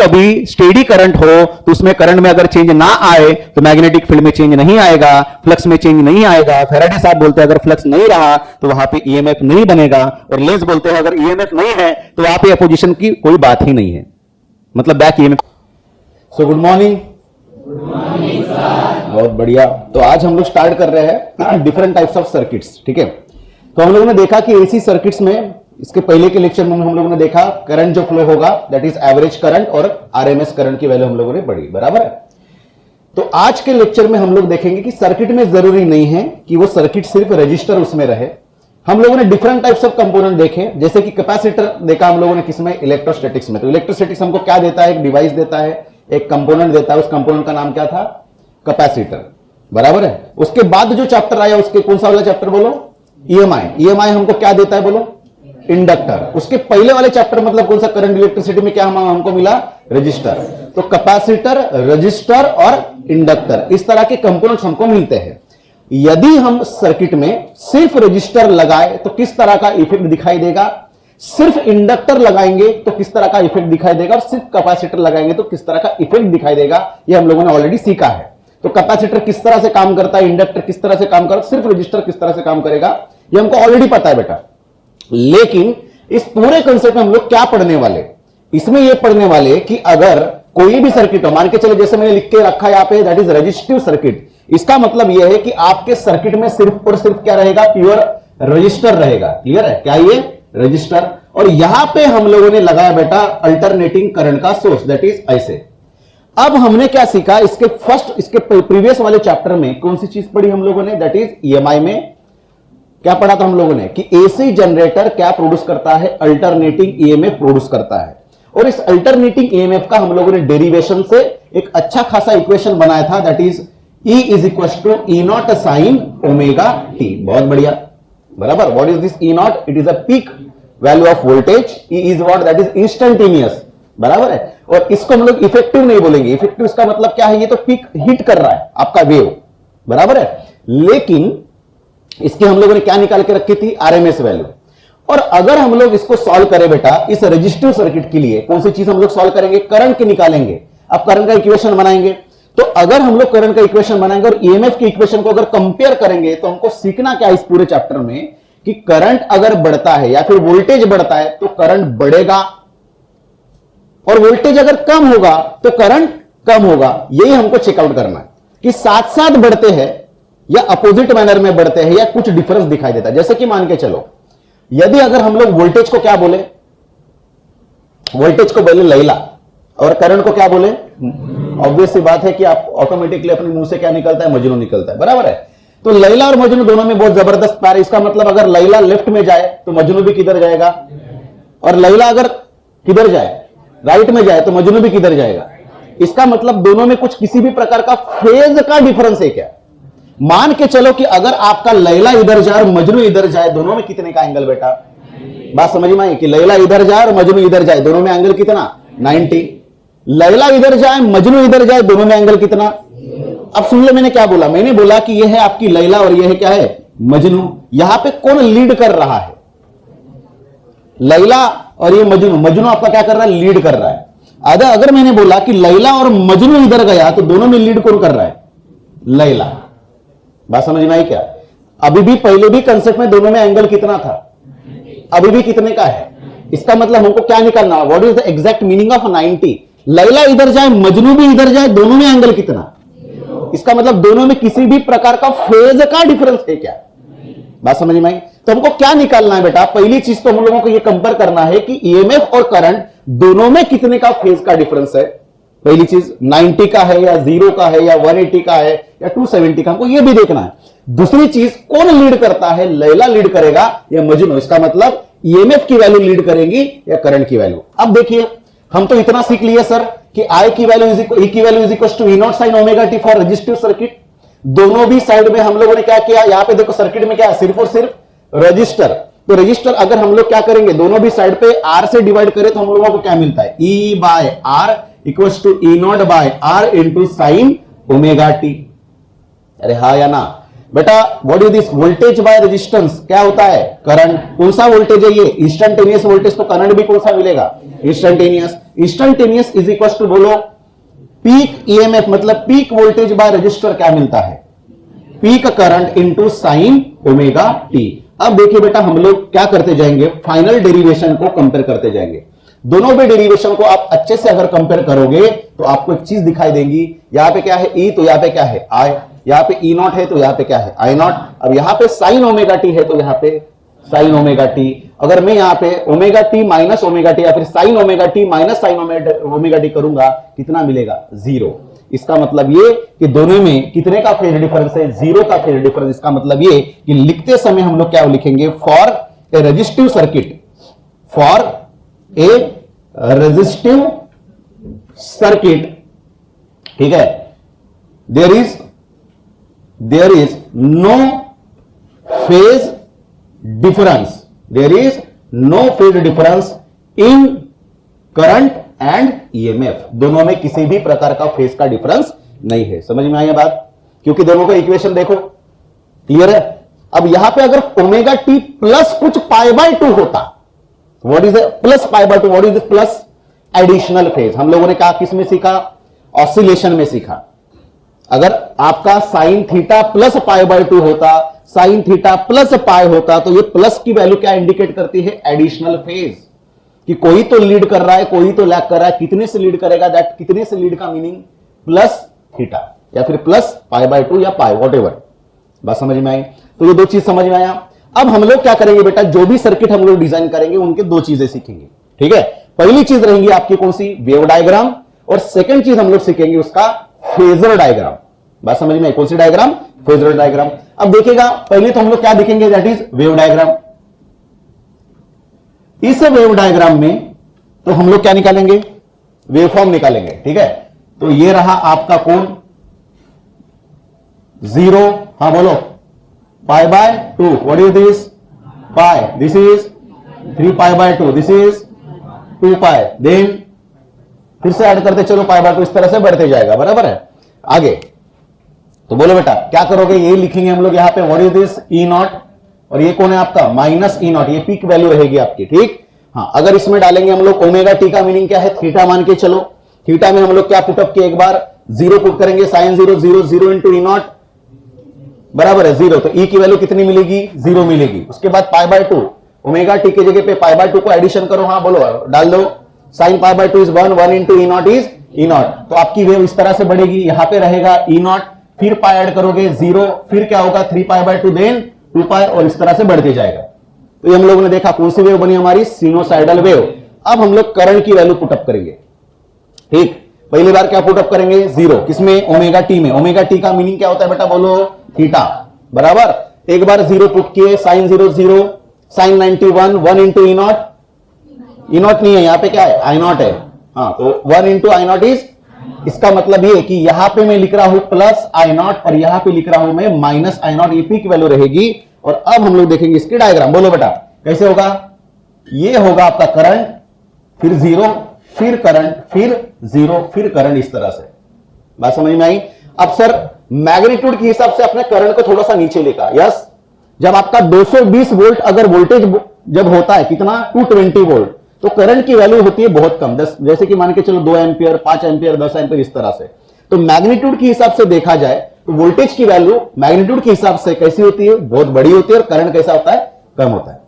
कभी steady current हो तो उसमें करंट में अगर चेंज ना आए तो मैग्नेटिक फील्ड में चेंज नहीं आएगा, फ्लक्स में चेंज नहीं आएगा। फैराडे साहब बोलते हैं अगर फ्लक्स नहीं रहा तो वहां पे ईएमएफ नहीं बनेगा, और लेंज बोलते हैं अगर ईएमएफ नहीं है तो वहां पे अपोजिशन की कोई बात ही नहीं है, मतलब back EMF. So good morning. बहुत बढ़िया। तो आज हम लोग स्टार्ट कर रहे हैं डिफरेंट टाइप्स ऑफ सर्किट्स, ठीक है। तो हम लोगों ने देखा कि एसी सर्किट्स में इसके पहले के लेक्चर में हम लोगों ने देखा करंट जो फ्लो होगा दैट इज एवरेज करंट, और आरएमएस करंट की वैल्यू हम लोगों ने पढ़ी, बराबर है। तो आज के लेक्चर में हम लोग देखेंगे कि सर्किट में जरूरी नहीं है कि वो सर्किट सिर्फ रजिस्टर उसमें रहे। हम लोगों ने डिफरेंट टाइप्स ऑफ कंपोनेंट देखे, जैसे कि कैपेसिटर देखा हम लोगों ने किसमें, इलेक्ट्रोस्टैटिक्स में। तो इलेक्ट्रोस्टैटिक्स हमको क्या देता है, एक डिवाइस देता है, एक कंपोनेंट देता है, उस कंपोनेंट का नाम क्या था, कैपेसिटर, बराबर है। उसके बाद जो चैप्टर आया उसके कौन सा वाला चैप्टर बोलो, ईएमआई। ईएमआई हमको क्या देता है बोलो, इंडक्टर। उसके पहले वाले चैप्टर मतलब कौन सा, करंट इलेक्ट्रिसिटी में क्या हमको मिला, रजिस्टर। तो कैपेसिटर, रजिस्टर और इंडक्टर, इस तरह के कंपोनेंट्स हमको मिलते हैं। यदि हम सर्किट में सिर्फ रजिस्टर लगाए तो किस तरह का इफेक्ट दिखाई देगा, सिर्फ इंडक्टर लगाएंगे तो किस तरह का इफेक्ट दिखाई देगा, और सिर्फ कैपेसिटर लगाएंगे तो किस तरह का इफेक्ट दिखाई देगा, यह हम लोगों ने ऑलरेडी सीखा है। तो कैपेसिटर किस तरह से काम करता है, इंडक्टर किस तरह से काम करता है, सिर्फ रजिस्टर किस तरह से काम करेगा, यह हमको ऑलरेडी पता है बेटा। लेकिन इस पूरे कंसेप्ट में हम लोग क्या पढ़ने वाले, इसमें यह पढ़ने वाले कि अगर कोई भी सर्किट हो, मान के चले जैसे मैंने लिख के रखा है यहां पे दैट इज रजिस्टिव सर्किट। इसका मतलब यह है कि आपके सर्किट में सिर्फ और सिर्फ क्या रहेगा, प्योर रजिस्टर रहेगा। क्लियर है, क्या ये रजिस्टर। और यहां पे हम लोगों ने लगाया बेटा अल्टरनेटिंग करंट का सोर्स, दैट इज ऐसे। अब हमने क्या सीखा, इसके प्रीवियस वाले चैप्टर में कौन सी चीज पढ़ी हम लोगों ने, दैट इज ईएमआई में क्या पढ़ा था हम लोगों ने कि एसी जनरेटर क्या प्रोड्यूस करता है, अल्टरनेटिंग ईएमएफ प्रोड्यूस करता है। और इस अल्टरनेटिंग ईएमएफ का हम लोगों ने डेरिवेशन से एक अच्छा खासा इक्वेशन बनाया था, that is E is equal to E not sine omega t. बहुत बढ़िया, बराबर। What is this E not, it is a peak value of voltage, E is what, that is instantaneous, बराबर है। और इसको हम लोग इफेक्टिव नहीं बोलेंगे, इफेक्टिव इसका मतलब क्या है, ये तो पीक हिट कर रहा है आपका वेव, बराबर है। लेकिन इसकी हम लोगों ने क्या निकाल के रखी थी, आरएमएस वैल्यू। और अगर हम लोग इसको सॉल्व करें बेटा इस रजिस्टिव सर्किट के लिए, कौन सी चीज हम लोग सॉल्व करेंगे, करंट के निकालेंगे। अब करंट का इक्वेशन बनाएंगे, तो अगर हम लोग करंट का इक्वेशन बनाएंगे और ईएमएफ के इक्वेशन को अगर कंपेयर करेंगे तो हमको सीखना क्या है इस पूरे चैप्टर में कि करंट अगर बढ़ता है या फिर वोल्टेज बढ़ता है तो करंट बढ़ेगा, और वोल्टेज अगर कम होगा तो करंट कम होगा। यही हमको चेकआउट करना है कि साथ साथ बढ़ते हैं या अपोजिट मैनर में बढ़ते हैं या कुछ डिफरेंस दिखाई देता है। जैसे कि मान के चलो, यदि अगर हम लोग वोल्टेज को क्या बोले, वोल्टेज को बोले लैला, और करंट को क्या बोले, ऑब्वियस सी बात है कि आप ऑटोमेटिकली अपने मुंह से क्या निकलता है, मजनू निकलता है, बराबर है। तो लैला और मजनू दोनों में बहुत जबरदस्त प्यार है। इसका मतलब अगर लैला लेफ्ट में जाए तो मजनू भी किधर जाएगा, और लैला अगर किधर जाए, राइट में जाए तो मजनू भी किधर जाएगा। इसका मतलब दोनों में कुछ किसी भी प्रकार का फेज का डिफरेंस है क्या। मान के चलो कि अगर आपका लैला इधर जाए और मजनू इधर जाए, दोनों में कितने का एंगल बेटा, बात समझ में आई कि लैला इधर जाए और मजनू इधर जाए, दोनों में एंगल कितना, 90। लैला इधर जाए मजनू इधर जाए, दोनों में एंगल कितना। अब सुन लो मैंने क्या बोला, मैंने बोला कि यह है आपकी लैला और यह है क्या है, मजनू। यहां पे कौन लीड कर रहा है, लैला और ये मजनू। मजनू आपका क्या कर रहा है, लीड कर रहा है। अगर मैंने बोला कि लैला और मजनू इधर गया तो दोनों में लीड कौन कर रहा है, लैला। बात समझ में आई क्या। अभी भी पहले भी कंसेप्ट में दोनों में एंगल कितना था, अभी भी कितने का है। इसका मतलब हमको क्या निकालना, what is the exact meaning of 90। Laila इधर जाए मजनू भी इधर जाए, दोनों में एंगल कितना। इसका मतलब दोनों में किसी भी प्रकार का फेज का डिफरेंस है क्या। बात समझ में आई। तो हमको क्या निकालना है बेटा, पहली चीज तो हम लोगों को यह कंपेयर करना है कि ईएमएफ और करंट दोनों में कितने का फेज का डिफरेंस है। पहली चीज 90 का है या 0 का है या 180 का है या 270 का, हमको यह भी देखना है। दूसरी चीज कौन लीड करता है, लैला लीड करेगा या मजनू। इसका मतलब ईएमएफ की वैल्यू लीड करेंगी या करंट की वैल्यू। अब देखिए हम तो इतना सीख लिए सर कि आई की value is equal to E not sine omega t for resistive circuit. दोनों भी साइड में हम लोगों ने क्या किया, यहां पे देखो सर्किट में क्या है, सिर्फ और सिर्फ रजिस्टर। तो रजिस्टर अगर हम लोग क्या करेंगे, दोनों भी साइड पे आर से डिवाइड करें तो हम लोगों को क्या मिलता है, E by R equals to E not by R into sine omega t. अरे हाँ या ना बेटा। What is this, voltage by resistance क्या होता है, करंट। कौन सा वोल्टेज है ये, इंस्टेंटेनियस वोल्टेज, तो करंट भी कौन सा मिलेगा, instantaneous. Instantaneous is equal to बोलो पीक ईएमएफ मतलब पीक वोल्टेज बाय रजिस्टर क्या मिलता है, peak current into sine omega t. अब देखिए बेटा हम लोग क्या करते जाएंगे, फाइनल डेरिवेशन को कंपेयर करते जाएंगे। दोनों भी डेरिवेशन को आप अच्छे से अगर कंपेयर करोगे तो आपको एक चीज दिखाई देगी, यहां पे क्या है ई तो यहां पे क्या है आई, यहां पे ई नॉट है तो यहां पे क्या है आई नॉट। अब यहां पे साइन ओमेगा टी है तो यहां पे साइन ओमेगा टी। अगर मैं यहां पे omega T minus omega T या फिर sign omega T minus sign omega T करूंगा, कितना मिलेगा, 0। इसका मतलब ये कि दोनों में कितने का फेज डिफरेंस है, 0 का फेज डिफरेंस। इसका मतलब ये कि लिखते समय हम लोग क्या लिखेंगे, for a resistive circuit, for a resistive circuit, ठीक है, there is no phase difference, there is no phase difference in current and EMF. दोनों में किसी भी प्रकार का फेज का डिफरेंस नहीं है। समझ में आई बात, क्योंकि दोनों का इक्वेशन देखो, क्लियर है। अब यहां पे अगर ओमेगा टी प्लस कुछ पाई बाय 2 होता, what is plus pi by 2, what is plus, additional phase. हम लोगों ने कहा किस में सीखा, ऑसिलेशन में सीखा। अगर आपका sine theta plus pi by 2 होता, साइन थीटा प्लस पाई होता, तो ये प्लस की वैल्यू क्या इंडिकेट करती है, एडिशनल फेज, कि कोई तो लीड कर रहा है कोई तो लैग कर रहा है। कितने से लीड करेगा, दैट कितने से लीड का मीनिंग प्लस थीटा या फिर प्लस पाई बाय 2 या पाई, वॉट बात समझ में आई। तो ये दो चीज समझ में आया। अब हम लोग क्या करेंगे बेटा, जो भी सर्किट हम लोग डिजाइन करेंगे उनके दो चीजें सीखेंगे, ठीक है। पहली चीज रहेंगी आपकी कौन सी, वेव डायग्राम, और सेकंड चीज हम लोग सीखेंगे उसका फेजर डायग्राम। बात समझ में आई, कौन सी डायग्राम, फेजर डायग्राम। अब देखिएगा पहले तो हम लोग क्या देखेंगे, दैट इज वेव डायग्राम। इस वेव डायग्राम में तो हम लोग क्या निकालेंगे, वेवफॉर्म निकालेंगे, ठीक है। तो ये रहा आपका कोण 0, हाँ बोलो, pi by 2, what is this, pi, this is 3 pi by 2, this is 2 pi, then फिर से ऐड करते चलो पाई बाय 2, इस तरह से बढ़ते जाएगा, बराबर है। आगे तो बोलो बेटा क्या करोगे, ये लिखेंगे हम लोग यहां पे, what is this, E not, और ये कौन है आपका माइनस ई नॉट, ये पीक वैल्यू रहेगी आपकी, ठीक। हाँ, अगर इसमें डालेंगे हम लोग ओमेगा टी का मीनिंग क्या है, थीटा मान के चलो। थीटा में हम लोग क्या पुटअप किए, एक बार 0 पुट करेंगे, साइन 0 0 0 इंटू ई नॉट बराबर है 0, तो ई की वैल्यू कितनी मिलेगी, 0 मिलेगी। उसके बाद पाई बाय 2, ओमेगा टी की जगह पे पाई बाय 2 को एडिशन करो, हाँ बोलो, डाल दो, sign pi by 2 is 1, 1 into E not is E not. तो आपकी वेव इस तरह से बढ़ेगी, यहां पे रहेगा ई नॉट, फिर पाई ऐड करोगे 0, फिर क्या होगा 3 पाई बाय 2, देन 2 पाई, और इस तरह से बढ़ते जाएगा। तो ये हम लोगों ने देखा कौन सी वेव बनी हमारी, सिनोसाइडल वेव। अब हम लोग करंट की वैल्यू पुटअप करेंगे, ठीक। पहली बार क्या पुटअप करेंगे, 0, किसमें, ओमेगा टी में। ओमेगा टी का मीनिंग क्या होता है बेटा, बोलो, थीटा, बराबर। एक बार 0 पुट किए, sine 0 0, sine 91, 1 into E not, E not नहीं है यहां पे, क्या है, आई नॉट है, हाँ, तो 1 इंटू आई नॉट इज, इसका मतलब ये कि यहां पे मैं लिख रहा हूं प्लस आई नॉट और यहां पे लिख रहा हूं मैं माइनस आई नॉट, ये पी की वैल्यू रहेगी। और अब हम लोग देखेंगे इसकी डायग्राम, बोलो बेटा कैसे होगा, ये होगा आपका करंट, फिर 0, फिर करंट, फिर 0, फिर करंट, इस तरह से। बात समझ में आई। अब सर मैग्नीट्यूड के हिसाब से अपने करंट को थोड़ा सा नीचे लेगा, यस। जब आपका 220 वोल्ट अगर वोल्टेज जब होता है कितना, 220 वोल्ट, तो करंट की वैल्यू होती है बहुत कम, 10, जैसे कि मान के चलो 2 एम्पियर, 5 एम्पियर, 10 एम्पियर, इस तरह से। तो मैग्नीट्यूड के हिसाब से देखा जाए तो वोल्टेज की वैल्यू मैग्नीट्यूड के हिसाब से कैसी होती है, बहुत बड़ी होती है, और करंट कैसा होता है, कम होता है।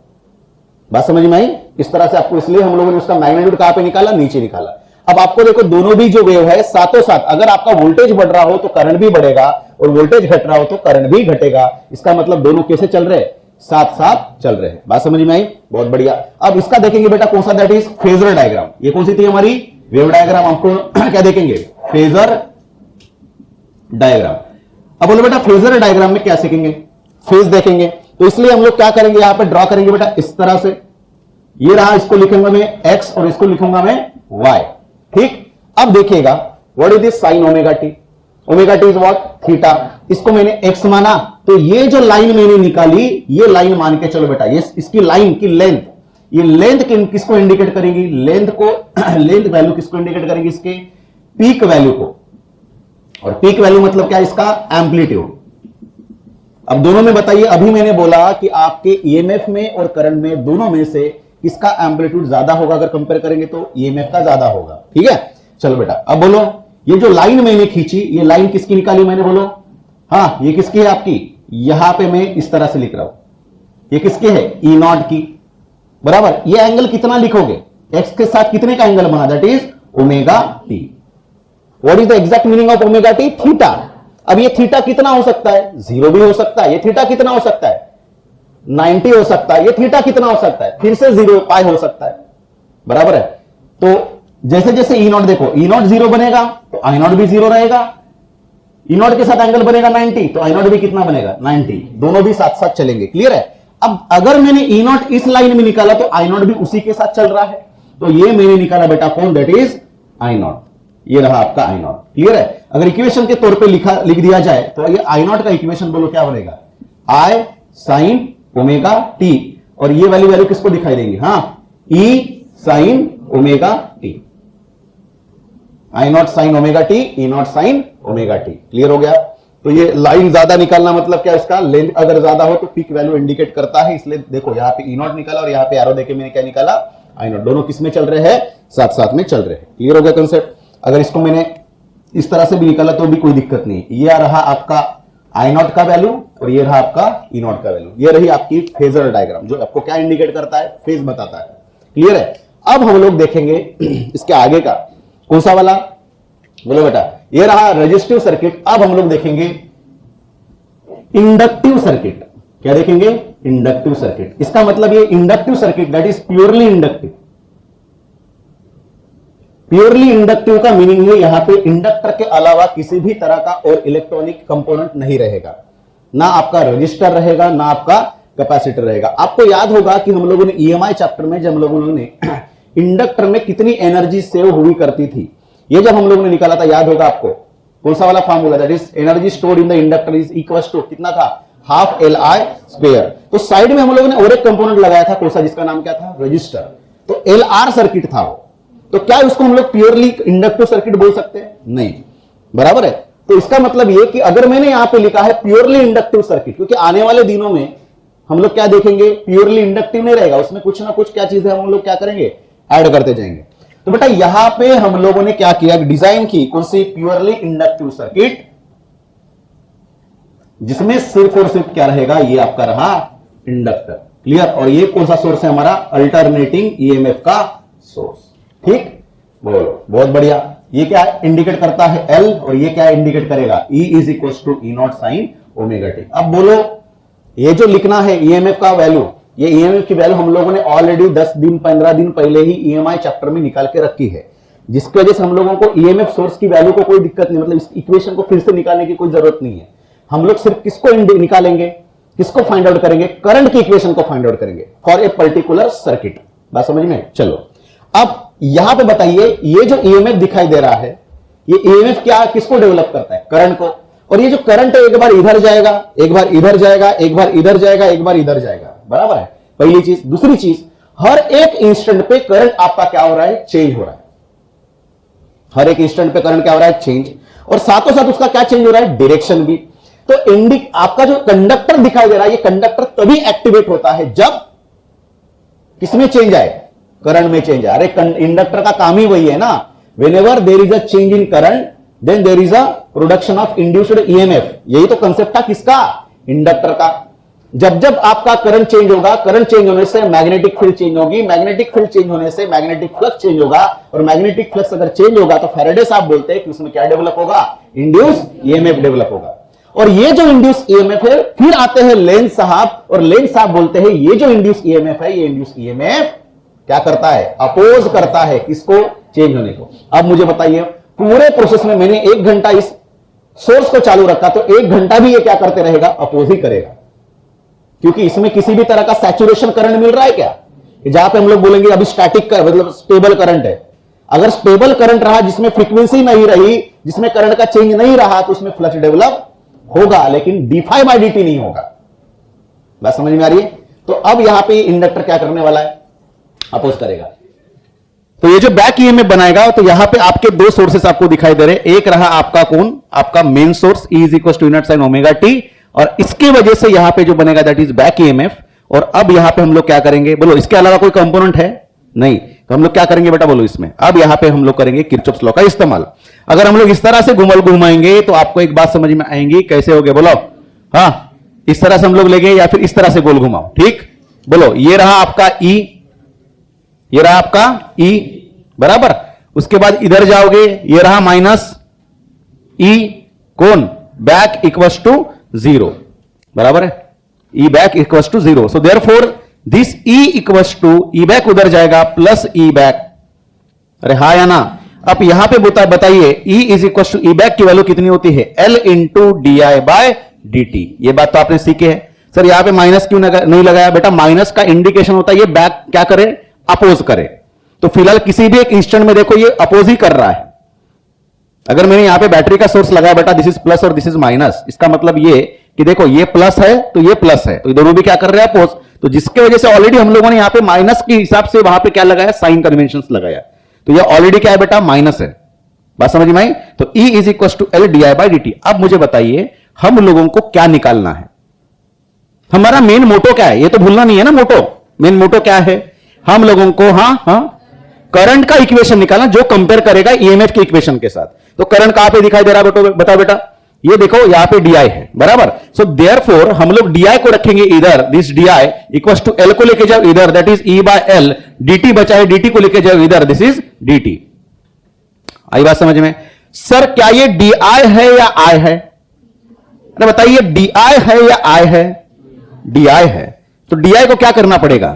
बात समझ में आई। इस तरह से आपको, इसलिए हम लोगों ने उसका मैग्नीट्यूड कहां पे निकाला, नीचे निकाला। अब आपको देखो दोनों भी जो वेव है साथों साथ, अगर आपका वोल्टेज बढ़ रहा हो तो करंट भी बढ़ेगा, और वोल्टेज घट रहा हो तो करंट भी घटेगा। इसका मतलब दोनों कैसे चल रहे हैं, साथ साथ चल रहे हैं। बात समझ में आई, बहुत बढ़िया। अब इसका देखेंगे बेटा कौन सा, दैट इज फेजर डायग्राम। ये कौन सी थी हमारी, वेव डायग्राम। आपको क्या देखेंगे, फेजर डायग्राम। अब बोलो बेटा फेजर डायग्राम में क्या सीखेंगे, फेज देखेंगे। तो इसलिए हम लोग क्या करेंगे, यहां पे ड्रॉ करेंगे बेटा इस तरह से। ये रहा, इसको लिखूंगा मैं x और इसको लिखूंगा मैं y, ठीक। अब देखिएगा what is this, sign omega t, omega T is what, theta. इसको मैंने x माना, तो ये जो लाइन मैंने निकाली, ये लाइन मान के चलो बेटा, ये इसकी लाइन की लेंथ, ये लेंथ किसको इंडिकेट करेगी, लेंथ को, लेंथ वैल्यू किसको इंडिकेट करेगी, इसके पीक वैल्यू को। और पीक वैल्यू मतलब क्या, इसका एम्पलीट्यूड। अब दोनों में बताइए, अभी मैंने बोला कि आपके ईएमएफ में और करंट में, दोनों में से किसका एम्पलीट्यूड ज्यादा होगा अगर कंपेयर करेंगे तो ईएमएफ का ज्यादा होगा। ठीक है, चलो बेटा अब बोलो, ये जो लाइन मैंने खींची, ये लाइन किसकी निकाली मैंने, बोलो। हाँ, ये किसकी है आपकी, यहां पे मैं इस तरह से लिख रहा हूं, ये किसकी है, ई नॉट की, बराबर। ये एंगल कितना लिखोगे, एक्स के साथ कितने का एंगल बना, that is omega T. What is the exact meaning of omega T, theta. अब ये थीटा कितना हो सकता है, 0 भी हो सकता है। ये थीटा कितना हो सकता है, 90 हो सकता है। ये थीटा कितना हो सकता है, फिर से 0 पाई हो सकता है, बराबर है। तो जैसे जैसे ई नॉट देखो, ई नॉट 0 बनेगा तो आई नॉट भी 0 रहेगा। ई नॉट के साथ एंगल बनेगा 90 तो आई नॉट भी कितना बनेगा, 90। दोनों भी साथ साथ चलेंगे, क्लियर है। अब अगर मैंने ई नॉट इस लाइन में निकाला तो आई नॉट भी उसी के साथ चल रहा है, तो ये मैंने निकाला बेटा कौन, दैट इज आई नॉट। ये रहा आपका आई नॉट, क्लियर है। अगर इक्वेशन के तौर पे लिख दिया जाए तो ये आई नॉट का इक्वेशन बोलो क्या बनेगा, आई साइन ओमेगा टी, और ये वाली वैल्यू किसको दिखाई देंगी, हाँ, e sine omega t. I not sine omega t, e not sine omega t, clear हो गया। तो ये लाइन ज्यादा निकालना मतलब क्या, इसका लेंथ अगर ज्यादा हो तो पीक वैल्यू इंडिकेट करता है, इसलिए देखो यहां पे ई नॉट निकाला और यहां पे एरो देके मैंने क्या निकाला, आई नॉट। दोनों किस में चल रहे हैं, साथ साथ में चल रहे हैं, क्लियर हो गया कंसेप्ट। अगर इसको मैंने इस तरह से भी निकाला तो भी कोई दिक्कत नहीं। ये रहा आपका आई नॉट का वैल्यू और ये रहा आपका ई नॉट का वैल्यू। ये रही आपकी फेजर डायग्राम जो आपको क्या इंडिकेट करता है, फेज बताता है, क्लियर है। अब हम लोग देखेंगे इसके आगे का कौन सा वाला, बोलो बेटा। ये रहा रेजिस्टिव सर्किट। अब हम लोग देखेंगे इंडक्टिव सर्किट। क्या देखेंगे, इंडक्टिव सर्किट। इसका मतलब ये inductive circuit that is purely inductive. Purely inductive का मीनिंग है यहां पे इंडक्टर के अलावा किसी भी तरह का और इलेक्ट्रॉनिक कंपोनेंट नहीं रहेगा, ना आपका रजिस्टर रहेगा ना आपका कैपेसिटर रहेगा। आपको याद होगा कि हम लोगों ने ईएमआई चैप्टर में जब हम लोगों ने इंडक्टर में कितनी एनर्जी सेव हुई करती थी, ये जब हम लोगों ने निकाला था, याद होगा आपको कौन सा वाला formula, that is energy stored in the inductor is equal to कितना था, हाफ एल आई स्क्वायर। तो साइड में हम लोगों ने और एक कंपोनेंट लगाया था, कौन सा, जिसका नाम क्या था, रजिस्टर। तो एल आर सर्किट था वो। तो क्या उसको हम लोग प्योरली इंडक्टिव सर्किट बोल सकते हैं, नहीं, बराबर है। तो इसका मतलब ये कि अगर मैंने यहां पे लिखा है प्योरली इंडक्टिव सर्किट, क्योंकि आने वाले दिनों में हम लोग क्या देखेंगे, प्योरली इंडक्टिव नहीं रहेगा, उसमें कुछ ना कुछ क्या चीज है हम लोग क्या करेंगे, ऐड करते जाएंगे। तो बेटा यहां पे हम लोगों ने क्या किया, डिजाइन की कौन सी, प्योरली इंडक्टिव सर्किट, जिसमें सिर्फ और सिर्फ क्या रहेगा, ये आपका रहा इंडक्टर, क्लियर। और ये कौन सा सोर्स है हमारा, अल्टरनेटिंग ईएमएफ का सोर्स, ठीक, बोलो, बहुत बढ़िया। ये क्या इंडिकेट करता है, एल, और ये क्या इंडिकेट करेगा, E is equal to E not sine omega t. अब बोलो, ये जो लिखना है ईएमएफ का वैल्यू, ये ईएमएफ की वैल्यू हम लोगों ने ऑलरेडी 10 दिन 15 दिन पहले ही ईएमआई चैप्टर में निकाल के रखी है, जिसकी वजह से हम लोगों को ईएमएफ सोर्स की वैल्यू को कोई दिक्कत नहीं, मतलब इस इक्वेशन को फिर से निकालने की कोई जरूरत नहीं है। हम लोग सिर्फ किसको निकालेंगे, किसको फाइंड आउट करेंगे, करंट की इक्वेशन को फाइंड आउट करेंगे फॉर ए पर्टिकुलर सर्किट। बात समझ में, चलो अब यहां पे बताइए, ये जो ईएमएफ दिखाई दे रहा है, ये ईएमएफ क्या किसको डेवलप करता है, करंट को। और ये जो करंट है एक बार इधर जाएगा, एक बार इधर जाएगा, एक बार इधर जाएगा, एक बार इधर जाएगा, बराबर है, पहली चीज। दूसरी चीज, हर एक इंस्टेंट पे करंट आपका क्या हो रहा है, चेंज हो रहा है। हर एक इंस्टेंट पे करंट क्या हो रहा है, चेंज, और साथों साथ उसका क्या चेंज हो रहा है, डायरेक्शन भी। तो आपका जो कंडक्टर दिखाई दे रहा है, ये कंडक्टर तभी एक्टिवेट होता है जब किसमें चेंज आए, करंट में चेंज आए। अरे इंडक्टर का काम ही वही है ना, whenever there is a change in current then there is a production of induced EMF. यही तो कंसेप्ट था किसका, इंडक्टर का। जब जब आपका करंट चेंज होगा, करंट चेंज होने से मैग्नेटिक फील्ड चेंज होगी, मैग्नेटिक फील्ड चेंज होने से मैग्नेटिक फ्लक्स चेंज होगा, और मैग्नेटिक फ्लक्स अगर चेंज होगा तो फैराडे साहब बोलते हैं कि उसमें क्या डेवलप होगा, इंड्यूस ईएमएफ डेवलप होगा। और ये जो इंड्यूस ईएमएफ है, फिर आते हैं लेंज साहब, और लेंज साहब बोलते हैं ये जो इंड्यूस ईएमएफ है, ये इंड्यूस ईएमएफ क्या करता है, अपोज करता है किसको, चेंज होने को। अब मुझे बताइए, पूरे प्रोसेस में मैंने 1 घंटा इस सोर्स को चालू रखा, तो 1 घंटा भी ये क्या करते रहेगा, अपोज ही करेगा, क्योंकि इसमें किसी भी तरह का सैचुरेशन करंट मिल रहा है क्या, जहां पे हम लोग बोलेंगे अभी स्टैटिक कर मतलब स्टेबल करंट है। अगर स्टेबल करंट रहा, जिसमें फ्रीक्वेंसी नहीं रही, जिसमें करंट का चेंज नहीं रहा, तो उसमें फ्लक्स डेवलप होगा, लेकिन डी फाई बाई डी नहीं होगा। बात समझ में आ रही है। तो अब यहां पे इंडक्टर क्या करने वाला है, अपोज करेगा। तो ये जो बैक ईएमएफ बनाएगा, तो यहां पे आपके 2 सोर्सेस आपको दिखाई दे रहे हैं। एक रहा आपका कौन, आपका main source, E is equal to not sine omega t, और इसके वजह से यहां पे जो बनेगा दैट इज बैक ईएमएफ। और अब यहां पे हम लोग क्या करेंगे, बोलो इसके अलावा कोई कंपोनेंट है नहीं, तो हम लोग क्या करेंगे बेटा, बोलो इसमें अब यहां पे हम लोग करेंगे किरचॉफ्स लॉ का इस्तेमाल। अगर हम लोग इस तरह से घुमाएंगे तो आपको एक बात समझ में आएंगी, कैसे हो गए बोलो, हाँ इस तरह से हम लोग लेंगे या फिर इस तरह से गोल घुमाओ, ठीक, बोलो ये रहा आपका ई, ये रहा आपका ई बराबर, उसके बाद इधर जाओगे ये रहा माइनस ई कौन बैक इक्वल्स टू 0 बराबर है, e back equals to 0, so therefore this e equals to E back उधर जाएगा प्लस ई बैक, अरे हा या ना। अब यहां पे बताइए E is equal to E back की वैल्यू कितनी होती है, L into d I by d t, ये बात तो आपने सीखे है। सर यहां पे माइनस क्यों नहीं लगाया, बेटा माइनस का इंडिकेशन होता है ये बैक क्या करे, अपोज करे, तो फिलहाल किसी भी एक इंस्टेंट में देखो ये अपोज ही कर रहा है। अगर मैंने यहां पे बैटरी का सोर्स लगाया बेटा, दिस इज प्लस और दिस इज माइनस, इसका मतलब ये कि देखो ये प्लस है तो ये प्लस है, तो ये दोनों भी क्या कर रहे हैं, अपोज, तो जिसके वजह से ऑलरेडी हम लोगों ने यहां पे माइनस के हिसाब से वहां पे क्या लगाया, साइन कन्वेंशन लगाया, तो ये ऑलरेडी क्या है बेटा, माइनस है, बात समझ में आई। तो E is equal to L d I by d t. अब मुझे बताइए हम लोगों को क्या निकालना है, हमारा मेन मोटो क्या है, ये तो भूलना नहीं है ना, मोटो मेन मोटो क्या है, हम लोगों को करंट का इक्वेशन निकालना जो कंपेयर करेगा ईएमएफ के इक्वेशन के साथ। तो करंट कहां पे दिखाई दे रहा है बताओ बेटा, ये देखो यहां पे डी आई है बराबर, सो देयरफॉर हम लोग डी आई को रखेंगे इधर, this d I equal to L को लेके जाओ इधर, that is E by L, d बचा है डी को लेके जाओ इधर, दिस इज डी। आई बात समझ में। सर क्या ये डी आई है या आई है, अरे बताइए डी आई है या आई है, डी आई है, तो डी आई को क्या करना पड़ेगा,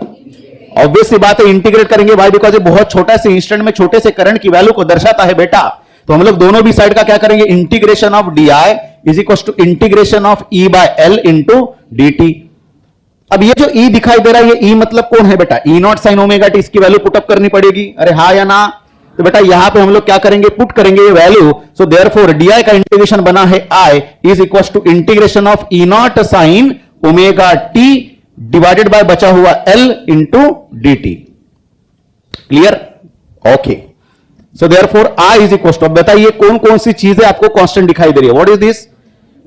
ऑब्वियस सी बात है इंटीग्रेट करेंगे, वाई बिकॉज ये बहुत छोटा से इंस्टेंट में छोटे से करंट की वैल्यू को दर्शाता है बेटा, तो हम लोग दोनों भी साइड का क्या करेंगे, integration of d I is equal to integration of E by L into d t. अब ये जो ई दिखाई दे रहा है, ये ई मतलब कौन है बेटा, ई नॉट साइन ओमेगा टी, इसकी वैल्यू पुटअप करनी पड़ेगी, अरे हाँ या ना, तो बेटा यहां पे हम लोग क्या करेंगे, पुट करेंगे ये value, so therefore d I का इंटीग्रेशन बना है I is equal to integration of e not sine omega t divided by बचा हुआ L into d t. Clear, okay, so therefore I is equal to, बताइए कौन कौन सी चीजें आपको कांस्टेंट दिखाई दे रही है, what is this,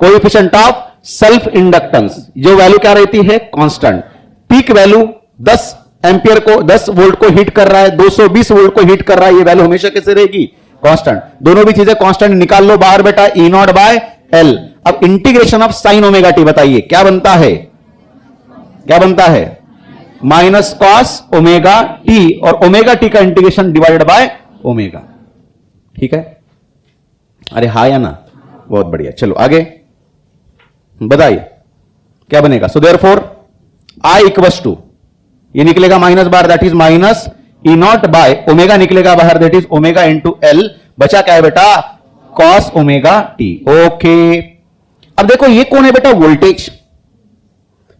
coefficient of self inductance, जो वैल्यू क्या रहती है, कांस्टेंट, पीक वैल्यू 10 एंपियर को 10 वोल्ट को हिट कर रहा है, 220 वोल्ट को हिट कर रहा है, ये वैल्यू हमेशा कैसे रहेगी, कांस्टेंट, दोनों भी चीजें कांस्टेंट निकाल लो बाहर बेटा, ई नॉट बाय एल। अब integration of sine omega T बताइए क्या बनता है, क्या बनता है, माइनस कॉस ओमेगा टी, और ओमेगा टी का इंटीग्रेशन डिवाइडेड बाय ओमेगा, ठीक है, अरे हा या ना, बहुत बढ़िया, चलो आगे बताइए क्या बनेगा, so therefore I equals to, ये निकलेगा माइनस बार, that is minus E not by omega निकलेगा बाहर, that is omega into L, बचा क्या है बेटा, कॉस ओमेगा टी, ओके। अब देखो ये कौन है बेटा, वोल्टेज,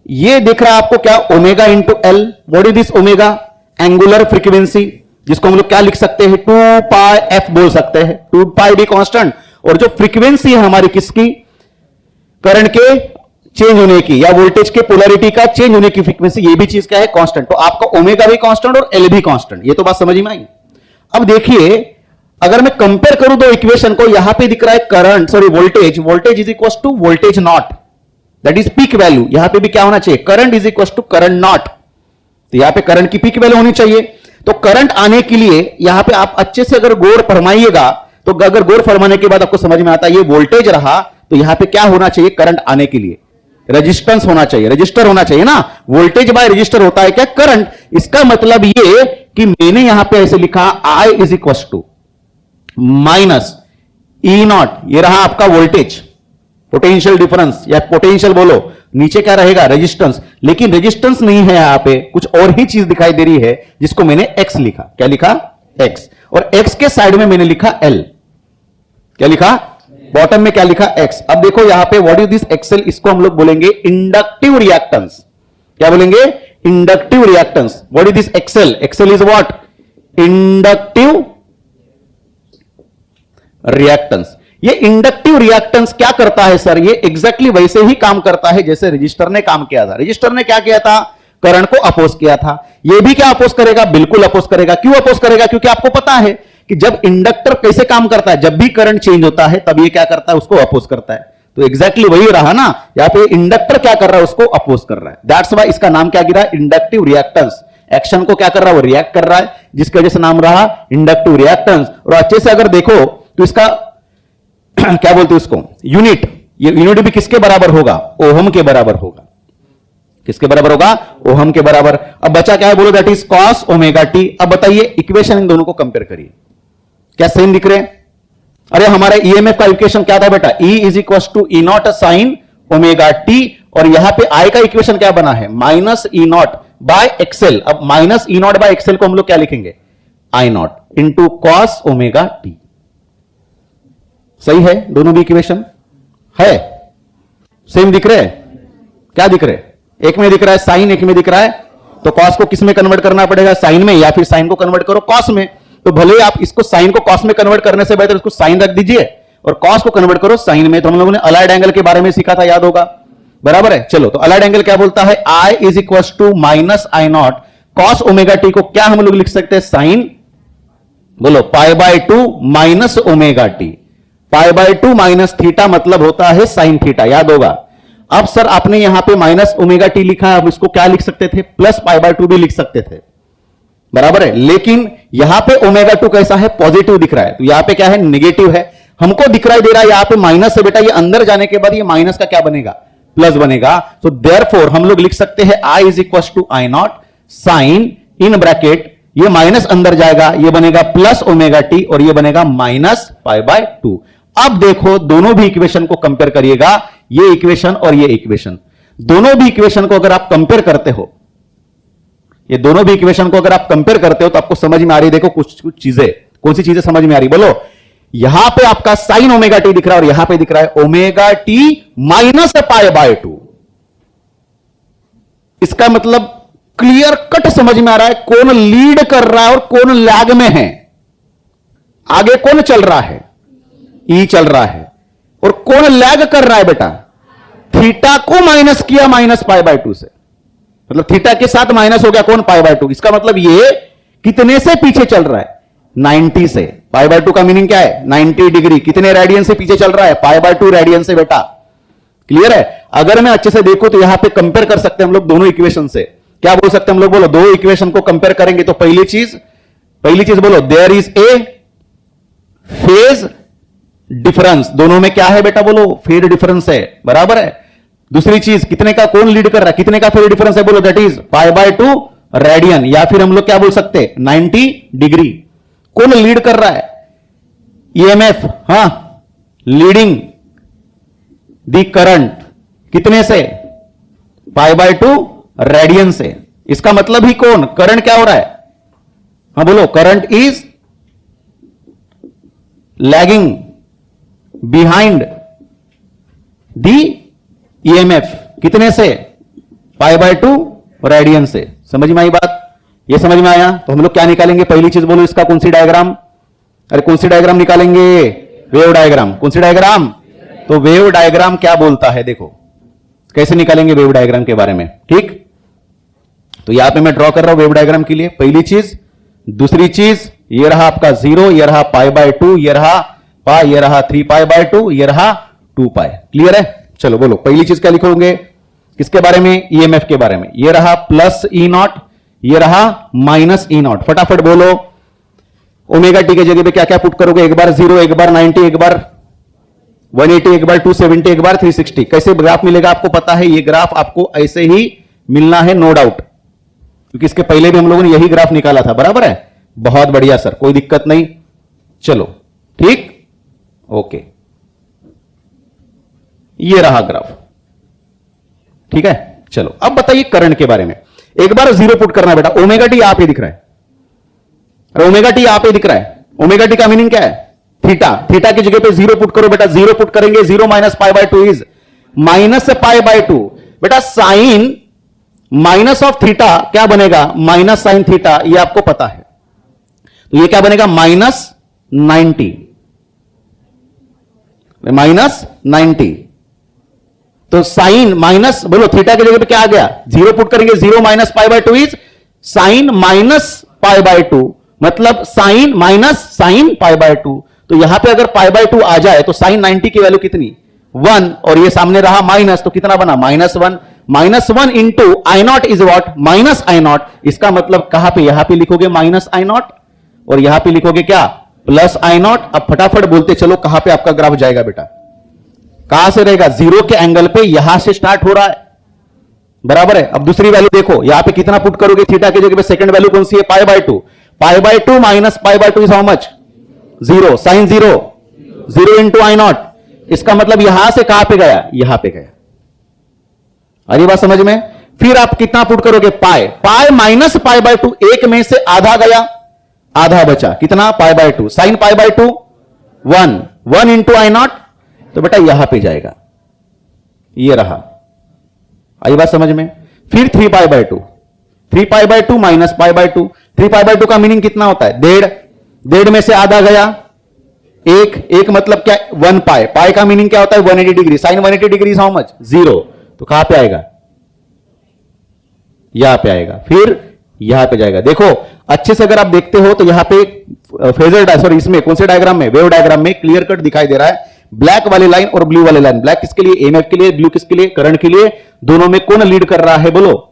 ये दिख रहा है आपको क्या, omega into L, what is this omega, angular frequency, जिसको हम लोग क्या लिख सकते हैं, 2 पाई एफ बोल सकते हैं, 2 पाई भी कांस्टेंट, और जो फ्रीक्वेंसी है हमारी किसकी, करंट के चेंज होने की या वोल्टेज के पोलैरिटी का चेंज होने की फ्रीक्वेंसी, ये भी चीज क्या है, कांस्टेंट, तो आपका ओमेगा भी कांस्टेंट और एल भी कांस्टेंट, ये तो बात समझ में आई। अब देखिए अगर मैं कंपेयर करूं दो इक्वेशन को, यहां पे दिख रहा है current, sorry voltage, voltage is equal to voltage not, that is peak value, यहां पे भी क्या होना चाहिए, current is equal to current not, तो यहां पे करंट की पीक वैल्यू होनी चाहिए। तो करंट आने के लिए यहां पे आप अच्छे से अगर गौर फरमाइएगा, तो अगर गौर फरमाने के बाद आपको समझ में आता है ये वोल्टेज रहा, तो यहां पे क्या होना चाहिए, करंट आने के लिए रेजिस्टेंस होना चाहिए, रजिस्टर होना चाहिए ना, वोल्टेज बाय रजिस्टर होता है क्या, करंट। इसका मतलब ये कि मैंने यहां पे ऐसे लिखा I is equal to minus E naught, ये रहा आपका वोल्टेज, पोटेंशियल डिफरेंस या पोटेंशियल बोलो, नीचे क्या रहेगा, रेजिस्टेंस, लेकिन रेजिस्टेंस नहीं है, यहां पे कुछ और ही चीज दिखाई दे रही है, जिसको मैंने एक्स लिखा, क्या लिखा, एक्स, और एक्स के साइड में मैंने लिखा एल, क्या लिखा, बॉटम में क्या लिखा, एक्स। अब देखो यहां पे व्हाट इज दिस एक्सएल, इसको हम लोग बोलेंगे इंडक्टिव रिएक्टेंस, क्या बोलेंगे, inductive reactance. What is this XL, XL is what, inductive reactance. ये इंडक्टिव रिएक्टेंस क्या करता है सर, ये एग्जैक्टली वैसे ही काम करता है जैसे रजिस्टर ने काम किया था। रजिस्टर ने क्या किया था, करंट को अपोज किया था, ये भी क्या अपोज करेगा, बिल्कुल अपोज करेगा। क्यों अपोज करेगा, क्योंकि आपको पता है कि जब इंडक्टर कैसे काम करता है, जब भी करंट चेंज होता है तब ये क्या करता है, उसको अपोज करता है। तो एग्जैक्टली वही रहा ना, यहां पे इंडक्टर क्या कर रहा है, उसको अपोज कर रहा है। दैट्स वाई इसका नाम क्या गिरा, इंडक्टिव रिएक्टेंस। एक्शन को क्या कर रहा है, वो रिएक्ट कर रहा है, जिसकी वजह से नाम रहा इंडक्टिव रिएक्टेंस। और अच्छे से अगर देखो तो इसका क्या बोलते हैं उसको, यूनिट, ये यूनिट भी किसके बराबर होगा, ओहम के बराबर होगा। किसके बराबर होगा, ओहम के बराबर। अब बचा क्या है बोलो, that is cos omega t. अब बताइए इक्वेशन इन दोनों को कंपेयर करिए, क्या सेम दिख रहे हैं। अरे हमारा ईएमएफ का इक्वेशन क्या था बेटा, E is equal to E not sine omega t, और यहां पे I का इक्वेशन क्या बना है, minus E not by XL. अब minus E not by XL को हम लोग क्या लिखेंगे, I naught into cos omega t. सही है, दोनों भी इक्वेशन है, सेम दिख रहे हैं। क्या दिख रहे हैं, एक में दिख रहा है साइन, एक में दिख रहा है, तो कॉस को किस में कन्वर्ट करना पड़ेगा, साइन में, या फिर साइन को कन्वर्ट करो कॉस में। तो भले आप इसको साइन को कॉस में कन्वर्ट करने से बेहतर इसको साइन रख दीजिए और कॉस को कन्वर्ट करो साइन में। तो हम लोगों ने अलाइड एंगल के बारे में सीखा था, याद होगा, बराबर है। चलो, तो अलाइड एंगल क्या बोलता है, I is equal to minus I naught cos omega t को क्या हम लोग लिख सकते हैं, साइन, बोलो pi by 2 minus omega t. Pi by 2 minus theta मतलब होता है साइन थीटा, याद होगा। अब सर आपने यहां पे माइनस ओमेगा टी लिखा है, अब इसको क्या लिख सकते थे, प्लस पाई बाय 2 भी लिख सकते थे, बराबर है। लेकिन यहां पे ओमेगा 2 कैसा है, पॉजिटिव दिख रहा है, तो यहां पे क्या है, नेगेटिव है। हमको दिखाई दे रहा है यहां पे माइनस है बेटा, ये अंदर जाने के बाद ये माइनस का क्या बनेगा, प्लस बनेगा। तो देयरफॉर हम लोग लिख सकते हैं I is equal to I not sine in bracket, ये माइनस अंदर जाएगा, ये बनेगा प्लस ओमेगा टी, और ये बनेगा माइनस पाई बाय 2। अब देखो दोनों भी इक्वेशन को कंपेयर करिएगा, ये इक्वेशन और ये इक्वेशन, दोनों भी इक्वेशन को अगर आप कंपेयर करते हो, ये दोनों भी इक्वेशन को अगर आप कंपेयर करते हो तो आपको समझ में आ रही, देखो कुछ कुछ चीजें, कौन सी चीजें समझ में आ रही बोलो। यहां पे आपका साइन ओमेगा टी दिख रहा है और यहां पे दिख रहा है omega T minus pi by 2। इसका मतलब क्लियर कट समझ में आ रहा है कौन लीड कर रहा है और कौन लैग में है। आगे कौन चल रहा है, ई चल रहा है, और कौन लैग कर रहा है बेटा, थीटा को माइनस किया माइनस पाई बाय 2 से, मतलब थीटा के साथ माइनस हो गया कौन, पाई बाय 2। इसका मतलब ये कितने से पीछे चल रहा है, 90 से। पाई बाय 2 का मीनिंग क्या है, 90 डिग्री। कितने रेडियन से पीछे चल रहा है, पाई बाय 2 रेडियन से बेटा, क्लियर है। अगर मैं अच्छे से देखूं तो यहां पे कंपेयर कर सकते हैं हम लोग दोनों इक्वेशन से। क्या बोल सकते हैं हम लोग, बोलो, दो इक्वेशन को कंपेयर करेंगे तो पहली चीज बोलो, there is a phase difference. दोनों में क्या है बेटा, बोलो फेज डिफरेंस है, बराबर है। दूसरी चीज, कितने का कौन लीड कर रहा है, कितने का फेज डिफरेंस है, बोलो that is pi by 2 radian, या फिर हम लोग क्या बोल सकते हैं 90 डिग्री। कौन लीड कर रहा है, ईएमएफ, हां, लीडिंग दी करंट, कितने से, पाई बाय 2 रेडियन से। इसका मतलब ही कौन, करंट क्या हो रहा है, हां बोलो, current is lagging behind the EMF, कितने से, पाई बाय 2 रेडियन से। समझ में आई बात, ये समझ में आया। तो हम लोग क्या निकालेंगे, पहली चीज बोलो इसका कौन सी डायग्राम, अरे कौन सी डायग्राम निकालेंगे, वेव डायग्राम। कौन सी डायग्राम, तो वेव डायग्राम क्या बोलता है, देखो कैसे निकालेंगे वेव डायग्राम के बारे में, ठीक। तो यहां पे मैं ड्रॉ कर रहा हूं वेव डायग्राम के लिए, पहली चीज। दूसरी चीज, ये रहा आपका 0, ये रहा पाई बाय 2, ये रहा पाई, ये रहा 3 पाई बाय 2, ये रहा 2 पाई। क्लियर है, चलो बोलो पहली चीज क्या लिखोगे, किसके बारे में, ईएमएफ के बारे में। ये रहा प्लस ई नॉट, ये रहा माइनस ई नॉट। फटाफट बोलो, ओमेगा टी के जगह पे क्या क्या पुट करोगे, एक बार 0, एक बार 90, एक बार 180, एक बार 270, एक बार 360। कैसे ग्राफ मिलेगा आपको पता है, ये ग्राफ आपको ऐसे ही मिलना है, नो डाउट, क्योंकि इसके पहले भी हम लोगों ने यही ग्राफ निकाला था, बराबर है। बहुत बढ़िया सर, कोई दिक्कत नहीं, चलो ठीक, ओके। ये रहा ग्राफ, ठीक है। चलो अब बताइए करंट के बारे में। एक बार 0 पुट करना बेटा, ओमेगा टी यहां पे दिख रहा है, ओमेगा टी यहां पे दिख रहा है। ओमेगा टी का मीनिंग क्या है, थीटा। थीटा की जगह पे 0 पुट करो बेटा, 0 पुट करेंगे 0 minus pi by 2 is minus pi by 2। बेटा साइन माइनस ऑफ थीटा क्या बनेगा, माइनस साइन थीटा, ये आपको पता है। तो ये क्या बनेगा, माइनस 90, माइनस 90। तो साइन माइनस, बोलो थीटा की जगह पे क्या आ गया, 0 पुट करेंगे, 0 minus pi by 2 is sine minus pi by 2, मतलब sine minus sine pi by 2। तो यहां पे अगर पाई बाय 2 आ जाए तो साइन 90 की वैल्यू कितनी, 1 और ये सामने रहा माइनस, तो कितना बना -1। -1 into I naught is what -I0। इसका मतलब कहां पे, यहां पे लिखोगे -I0 और यहां पे लिखोगे क्या +I0। अब फटाफट बोलते चलो कहां पे आपका ग्राफ जाएगा बेटा, कहां से रहेगा, 0 के एंगल पे यहां से स्टार्ट हो रहा है, बराबर है। अब दूसरी वैल्यू देखो, यहां पे कितना पुट करोगे, थीटा की जगह पे सेकंड वैल्यू कौन सी है, π/2। π/2 minus π/2 is how much, 0। Sine 0, 0 into I0। इसका मतलब यहां से कहां पे गया, यहां पे गया। अरे बात समझ में। फिर आप कितना पुट करोगे, पाई माइनस π/2, एक में से आधा गया, आधा बचा, कितना π/2। साइन π/2 1 इंटू I0, तो बेटा यहां पे जाएगा, ये रहा। आई बात समझ में। फिर 3π/2 माइनस π/2। 3π/2 का मीनिंग कितना होता है, 1.5 में से आधा गया, एक मतलब क्या, 1 पाई। पाई का मीनिंग क्या होता है, 180 degree. Sine 180 degree how much, 0। तो कहां पे आएगा, यहां पे आएगा, फिर यहां पे जाएगा। देखो अच्छे से अगर आप देखते हो तो यहां पे फेजर, सॉरी इसमें कौन से डायग्राम में, वेव डायग्राम में क्लियर कट दिखाई दे रहा है, ब्लैक वाली लाइन और ब्लू वाली लाइन। ब्लैक किसके लिए, ईएमएफ के लिए, ब्लू किसके लिए, करंट के लिए। दोनों में कौन लीड कर रहा है, बोलो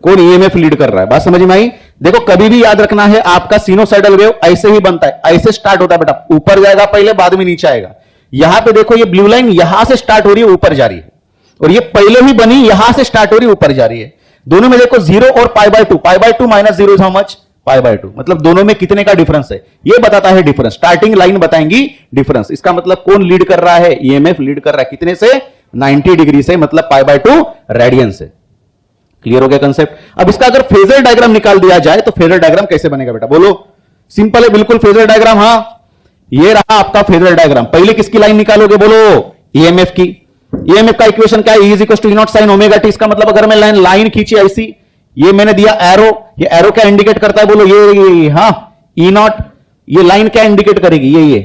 कौन, ईएमएफ लीड कर रहा है। बात समझ में आई। देखो कभी भी याद रखना है, आपका सिनोसाइडल वेव ऐसे ही बनता है, ऐसे स्टार्ट होता है बेटा, ऊपर जाएगा पहले, बाद में नीचे आएगा। यहां पे देखो ये ब्लू लाइन यहां से स्टार्ट हो रही है, ऊपर जा रही है, और ये पहले ही बनी यहां से स्टार्ट हो रही है, ऊपर जा रही है। दोनों में देखो 0 और π/2 माइनस 0 इज हाउ मच, π/2। मतलब दोनों में कितने का डिफरेंस है, ये बताता है डिफरेंस। स्टार्टिंग लाइन बताएंगी डिफरेंस। इसका मतलब कौन लीड कर रहा है, ईएमएफ लीड कर रहा है, कितने से, 90 डिग्री से, मतलब π/2 रेडियन से। क्लियर हो गया कंसेप्ट। अब इसका अगर फेजर डायग्राम निकाल दिया जाए तो फेजर डायग्राम कैसे बनेगा बेटा, बोलो। सिंपल है बिल्कुल, फेजर डायग्राम। हां ये रहा आपका फेजर डायग्राम। पहले किसकी लाइन निकालोगे, बोलो ईएमएफ की। ईएमएफ का इक्वेशन क्या है, E = E0 sin ωt। इसका मतलब अगर मैं लाइन खींची ऐसी, ये मैंने दिया एरो, ये एरो क्या इंडिकेट करता है, बोलो ये हां E0। ये लाइन क्या इंडिकेट करेगी, ये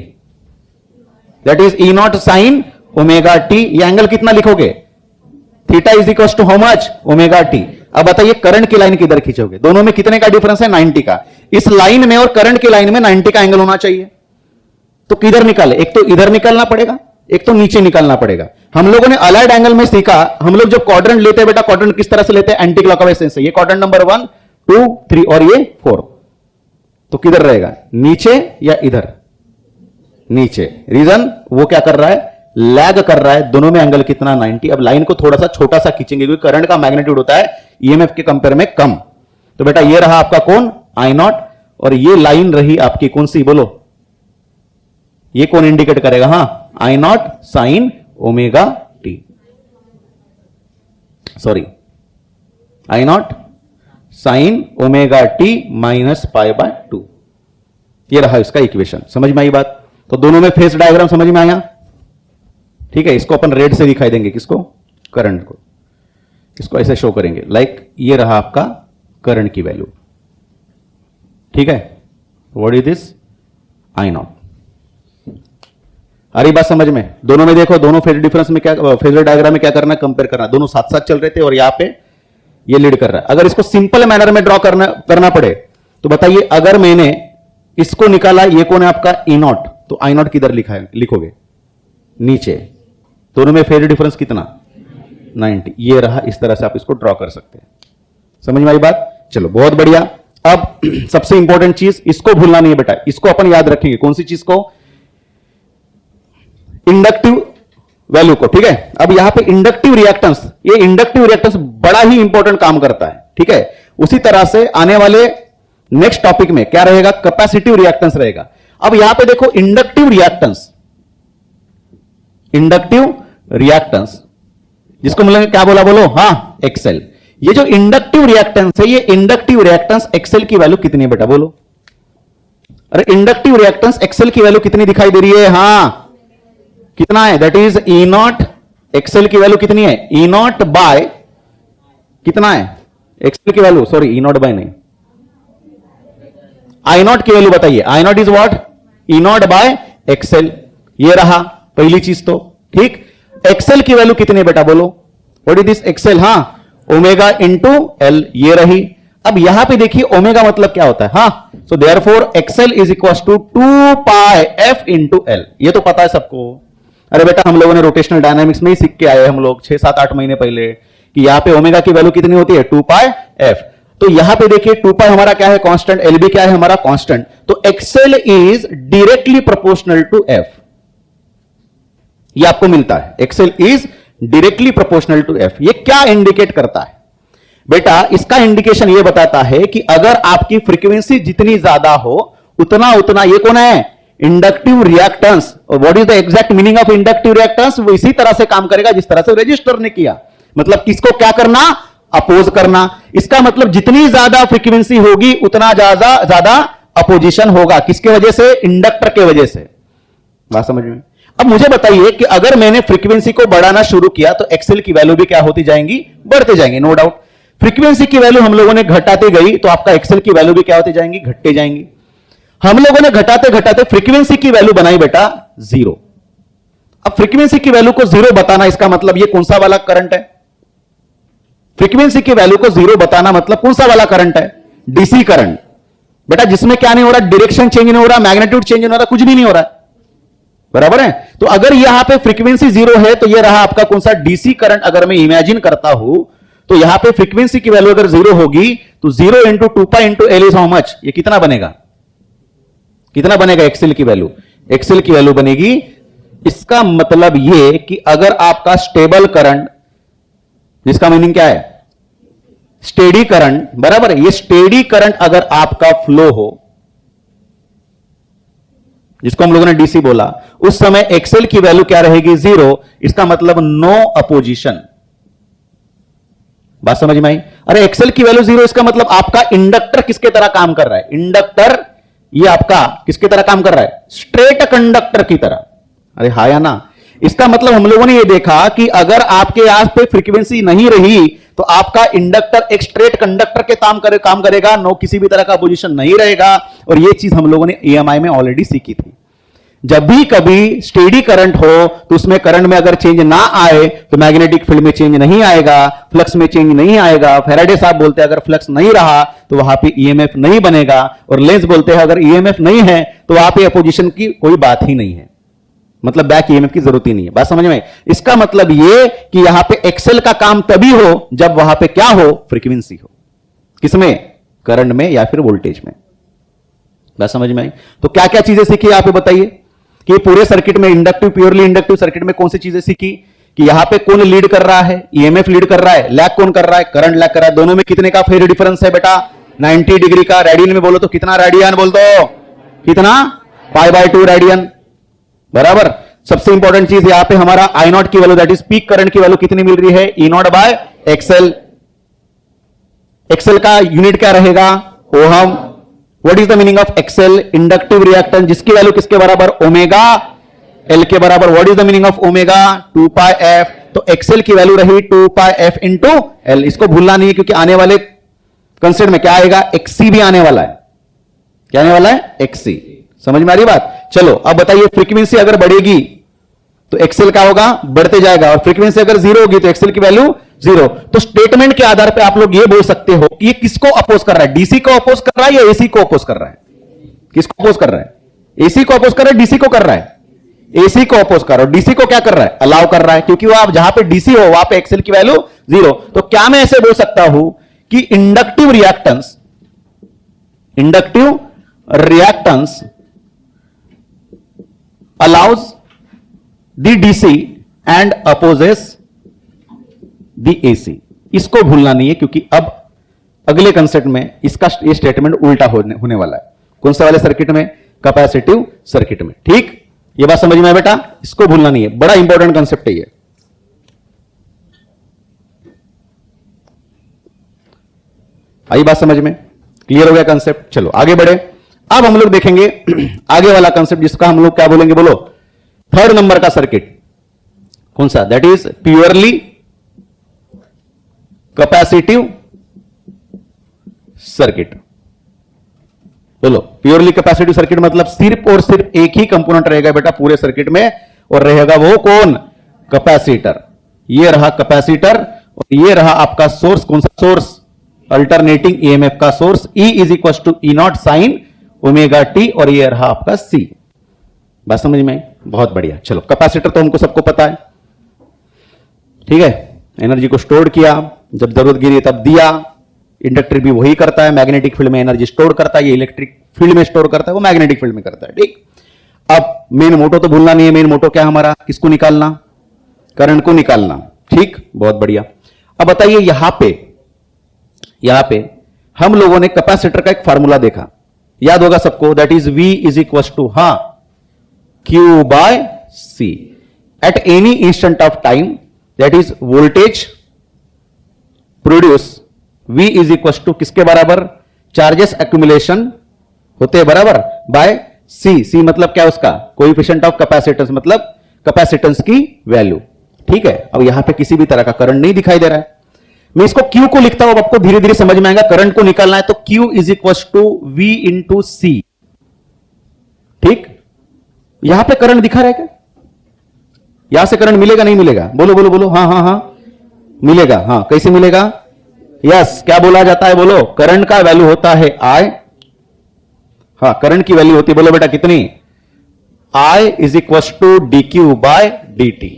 that is E0 sin ωt। ये एंगल कितना लिखोगे, थीटा = हाउ मच, ωt। अब बताइए करंट की लाइन किधर खींचोगे, दोनों में कितने का डिफरेंस है, 90 का। इस लाइन में और करंट की लाइन में 90 का एंगल होना चाहिए। तो किधर निकाले, एक तो इधर निकालना पड़ेगा, एक तो नीचे निकालना पड़ेगा। हम लोगों ने अलाइड एंगल में सीखा, हम लोग जब क्वाड्रेंट लेते हैं बेटा, क्वाड्रेंट किस तरह से लेते हैं, एंटी क्लॉकवाइज से। ये क्वाड्रेंट नंबर 1 2 3 और ये 4। तो किधर रहेगा, नीचे या इधर, नीचे। रीजन वो क्या कर रहा है, लैग कर रहा है। दोनों में एंगल कितना, 90। अब लाइन को थोड़ा सा छोटा सा खींचेंगे, क्योंकि करंट का मैग्नीट्यूड होता है ईएमएफ के कंपेयर में कम। तो बेटा ये रहा आपका कौन, I0, और ये लाइन रही आपकी कौन सी, बोलो ये कौन इंडिकेट करेगा, हां I0 sin ωt, sorry I0 sin ωt minus π/2। ये रहा इसका इक्वेशन। समझ में आई बात। तो दोनों में फेस डायग्राम समझ में आया, ठीक है। इसको अपन रेड से दिखाई देंगे, किसको, करंट को। इसको ऐसे शो करेंगे, लाइक ये रहा आपका करंट की वैल्यू, ठीक है। What is this, I0। अरे बात समझ में। दोनों में देखो, दोनों फेजर डिफरेंस में क्या, फेजर डायग्राम में क्या करना, कंपेयर करना। दोनों साथ साथ चल रहे थे और यहां पे ये लीड कर रहा है। अगर इसको सिंपल मैनर में ड्रॉ करना पड़े तो बताइए, अगर मैंने इसको निकाला, ये कौन है आपका E0, तो I0 किधर लिखा है, लिखोगे नीचे। दोनों में फेजर डिफरेंस कितना, 90। ये रहा, इस तरह से आप इसको ड्रॉ कर सकते हैं। समझ में आई बात। चलो बहुत बढ़िया। अब सबसे इंपॉर्टेंट चीज, इसको भूलना नहीं है बेटा, इसको अपन याद रखेंगे। कौन सी चीज को, इंडक्टिव वैल्यू को, ठीक है। अब यहां पे इंडक्टिव रिएक्टेंस, ये इंडक्टिव रिएक्टेंस बड़ा ही इंपॉर्टेंट काम करता है, ठीक है। उसी तरह से आने वाले नेक्स्ट टॉपिक में क्या रहेगा, कैपेसिटिव रिएक्टेंस रहेगा। अब यहां पे देखो इंडक्टिव रिएक्टेंस, इंडक्टिव रिएक्टेंस जिसको मिलेंगे क्या बोला, बोलो हां एक्सेल। ये जो इंडक्टिव रिएक्टेंस है, ये इंडक्टिव रिएक्टेंस एक्सेल की वैल्यू कितनी है बेटा, बोलो। अरे इंडक्टिव रिएक्टेंस एक्सेल की वैल्यू कितनी दिखाई दे रही है, हां कितना है, दैट इज E0। एक्सेल की वैल्यू कितनी है, E0 बाय कितना है एक्सेल की वैल्यू, सॉरी E0 बाय नहीं, I0 की वैल्यू बताइए। I0 is what, E0 bye Excel. ये रहा पहली चीज तो, ठीक। एक्सेल की वैल्यू कितनी है बेटा, बोलो व्हाट इज दिस एक्सेल, हां ओमेगा इंटू एल, ये रही। अब यहां पे देखिए ओमेगा मतलब क्या होता है, हां so therefore XL is equal to 2 pi f into L. ये तो पता है सबको। अरे बेटा हम लोगों ने रोटेशनल डायनामिक्स में ही सीख के आए हम लोग 6-7-8 महीने पहले कि यहां पे ओमेगा की वैल्यू कितनी होती है 2 पाई एफ। तो यहां पे देखिए 2 पाई हमारा क्या है कांस्टेंट, एलबी क्या है हमारा कांस्टेंट, तो XL is directly proportional to f, ये आपको मिलता है XL is directly proportional to f. ये क्या इंडिकेट करता है बेटा, इसका इंडिकेशन ये बताता है कि अगर आपकी फ्रीक्वेंसी जितनी ज्यादा हो उतना उतना, ये कौन है इंडक्टिव रिएक्टेंस, और what is the exact meaning of inductive reactance, वो इसी तरह से काम करेगा जिस तरह से रजिस्टर ने किया, मतलब किसको क्या करना, अपोज करना। इसका मतलब जितनी ज्यादा फ्रीक्वेंसी होगी उतना ज्यादा अपोजिशन होगा, किसके वजह से, इंडक्टर के वजह से। बात समझ में। अब मुझे बताइए कि अगर मैंने फ्रीक्वेंसी को बढ़ाना शुरू किया तो एक्सेल की वैल्यू भी क्या होती जाएंगी, बढ़ते जाएंगे, नो डाउट। फ्रीक्वेंसी की वैल्यू हम लोगों ने घटाते गई तो आपका एक्सेल की वैल्यू भी क्या होती जाएंगी, घटते जाएंगी। हम लोगों ने घटाते घटाते फ्रीक्वेंसी की वैल्यू बनाई बेटा 0। अब फ्रीक्वेंसी की वैल्यू को 0 बताना, इसका मतलब ये कौन सा वाला करंट है, फ्रीक्वेंसी की वैल्यू को 0 बताना मतलब कौन सा वाला करंट है, डीसी करंट बेटा, जिसमें क्या नहीं हो रहा, डायरेक्शन चेंज नहीं हो रहा, मैग्नीट्यूड चेंज नहीं हो रहा, कुछ भी नहीं हो रहा है, बराबर है। तो अगर यहां पे फ्रीक्वेंसी 0 है तो ये रहा आपका कौन सा, डीसी करंट। अगर मैं इमेजिन करता हूं तो यहां पे फ्रीक्वेंसी की वैल्यू अगर 0 होगी तो 0 into 2 pi into L is how much, ये कितना बनेगा, कितना बनेगा एक्सेल की वैल्यू, एक्सेल की वैल्यू बनेगी, इसका मतलब ये कि अगर आपका स्टेबल करंट, जिसका मीनिंग क्या है, स्टेडी करंट, बराबर है, ये स्टेडी करंट अगर आपका फ्लो हो, जिसको हम लोगों ने डीसी बोला, उस समय एक्सेल की वैल्यू क्या रहेगी 0, इसका मतलब नो अपोजिशन। बात समझ में आई। अरे एक्सेल की वैल्यू 0 इसका मतलब आपका इंडक्टर किसके तरह काम कर रहा है, इंडक्टर ये आपका किसकी तरह काम कर रहा है, स्ट्रेट कंडक्टर की तरह। अरे हाँ या ना। इसका मतलब हम लोगों ने ये देखा कि अगर आपके आस पे फ्रीक्वेंसी नहीं रही तो आपका इंडक्टर एक स्ट्रेट कंडक्टर के काम करेगा, नो किसी भी तरह का पोजीशन नहीं रहेगा। और ये चीज हम लोगों ने ईएमआई में ऑलरेडी सीखी थी। जब भी कभी स्टेडी करंट हो तो उसमें करंट में अगर चेंज ना आए तो मैग्नेटिक फील्ड में चेंज नहीं आएगा, फ्लक्स में चेंज नहीं आएगा। फैराडे साहब बोलते हैं अगर फ्लक्स नहीं रहा तो वहां पे ईएमएफ नहीं बनेगा, और लेंस बोलते हैं अगर ईएमएफ नहीं है तो वहां पे अपोजिशन की कोई बात ही नहीं है, मतलब बैक ईएमएफ की जरूरत ही नहीं है। बात समझ में। इसका मतलब ये कि यहां पे एक्सेल का काम तभी हो जब वहां पे क्या हो, फ्रीक्वेंसी हो, किसमें, करंट में या फिर वोल्टेज में। बात समझ में आई। तो क्या क्या चीजें सीखी आप बताइए कि पूरे सर्किट में इंडक्टिव, प्योरली इंडक्टिव सर्किट में कौन सी चीजें सीखी कि यहां पे कौन लीड कर रहा है, ईएमएफ लीड कर रहा है, लैग कौन कर रहा है, करंट लैग कर रहा है। दोनों में कितने का फेज डिफरेंस है बेटा, 90 डिग्री का। रेडियन में बोलो तो कितना रेडियन, बोल दो कितना, π/2 रेडियन, बराबर। सबसे इंपॉर्टेंट चीज यहां पे हमारा आई नॉट की value, that is peak current की वैल्यू कितनी मिल रही है, E0/XL। एक्सेल का यूनिट क्या रहेगा, ohm. What is the meaning of XL, inductive reactance, जिसकी वैल्यू किसके बराबर, ओमेगा एल के बराबर। What is the meaning of omega, 2 pi f. तो एक्सेल की वैल्यू रही 2 पाई एफ इंटू एल। इसको भूलना नहीं है क्योंकि आने वाले कंसेप्ट में क्या आएगा, एक्सी भी आने वाला है। क्या आने वाला है, एक्सी। समझ में आ रही बात। चलो अब बताइए, फ्रीक्वेंसी अगर बढ़ेगी तो एक्सेल क्या होगा, बढ़ते जाएगा, और फ्रीक्वेंसी अगर 0 होगी तो एक्सेल की वैल्यू 0। तो स्टेटमेंट के आधार पे आप लोग ये बोल सकते हो कि ये किसको अपोज कर रहा है, डीसी को अपोज कर रहा है या एसी को अपोज कर रहा है, किसको अपोज कर रहा है, एसी को अपोज कर रहा है, डीसी को कर रहा है, एसी को अपोज कर रहा है। डीसी को क्या कर रहा है, अलाउ कर रहा है, क्योंकि वो आप जहां पे डीसी हो वहां पे एक्सेल की वैल्यू 0। तो क्या मैं ऐसे बोल सकता हूं कि inductive reactance allows the DC and opposes the AC। इसको भूलना नहीं है क्योंकि अब अगले कंसेप्ट में इसका ये स्टेटमेंट उल्टा होने वाला है। कौन सा वाले सर्किट में, कैपेसिटिव सर्किट में। ठीक, ये बात समझ में है बेटा, इसको भूलना नहीं है, बड़ा इंपॉर्टेंट कंसेप्ट है ये। आई बात समझ में, क्लियर हो गया कंसेप्ट। चलो आगे बढ़े। अब हम लोग देखेंगे आगे वाला कंसेप्ट जिसका हम लोग क्या बोलेंगे, बोलो, थर्ड नंबर का सर्किट। कौन सा, that is purely capacitive circuit. बोलो, प्योरली कैपेसिटिव सर्किट मतलब सिर्फ और सिर्फ एक ही कंपोनेंट रहेगा बेटा पूरे सर्किट में, और रहेगा वो कौन, कैपेसिटर। ये रहा कैपेसिटर और ये रहा आपका सोर्स। कौन सा सोर्स, अल्टरनेटिंग ईएमएफ का source. E is equal to E0 sine omega t, और ये रहा आपका C। बात समझ में आई? बहुत बढ़िया। चलो, कैपेसिटर तो हमको सबको पता है, ठीक है, एनर्जी को स्टोर किया, जब जरूरत गिरी तब दिया। इंडक्टर भी वही करता है, मैग्नेटिक फील्ड में एनर्जी स्टोर करता है, ये इलेक्ट्रिक फील्ड में स्टोर करता है, वो मैग्नेटिक फील्ड में करता है, ठीक। अब मेन मोटो तो भूलना नहीं है, मेन मोटो क्या है हमारा, किसको निकालना, करंट को निकालना, ठीक, बहुत बढ़िया। अब बताइए यहां पे हम लोगों ने कैपेसिटर का एक फार्मूला देखा, याद होगा सबको, that is V is equal to Q by C at any instant of time, that is voltage produce V is equal to किसके बराबर, चार्जेस एक्यूमुलेशन होते हैं बराबर बाय C मतलब क्या, उसका कोएफिशिएंट ऑफ कैपेसिटेंस, मतलब कैपेसिटेंस की वैल्यू, ठीक है। अब यहां पे किसी भी तरह का करंट नहीं दिखाई दे रहा है, मैं इसको Q को लिखता हूं, अब आपको धीरे धीरे समझ में आएगा। करंट को निकालना है तो Q is equal to V into C, ठीक। यहां पे करंट दिखा रहा है क्या, यहां से करंट मिलेगा नहीं मिलेगा, बोलो बोलो बोलो, हाँ मिलेगा, हाँ कैसे मिलेगा, यस, क्या बोला जाता है, बोलो, करंट का वैल्यू होता है I, हाँ करंट की वैल्यू होती है, बोलो बेटा कितनी, I is equal to d Q by d t,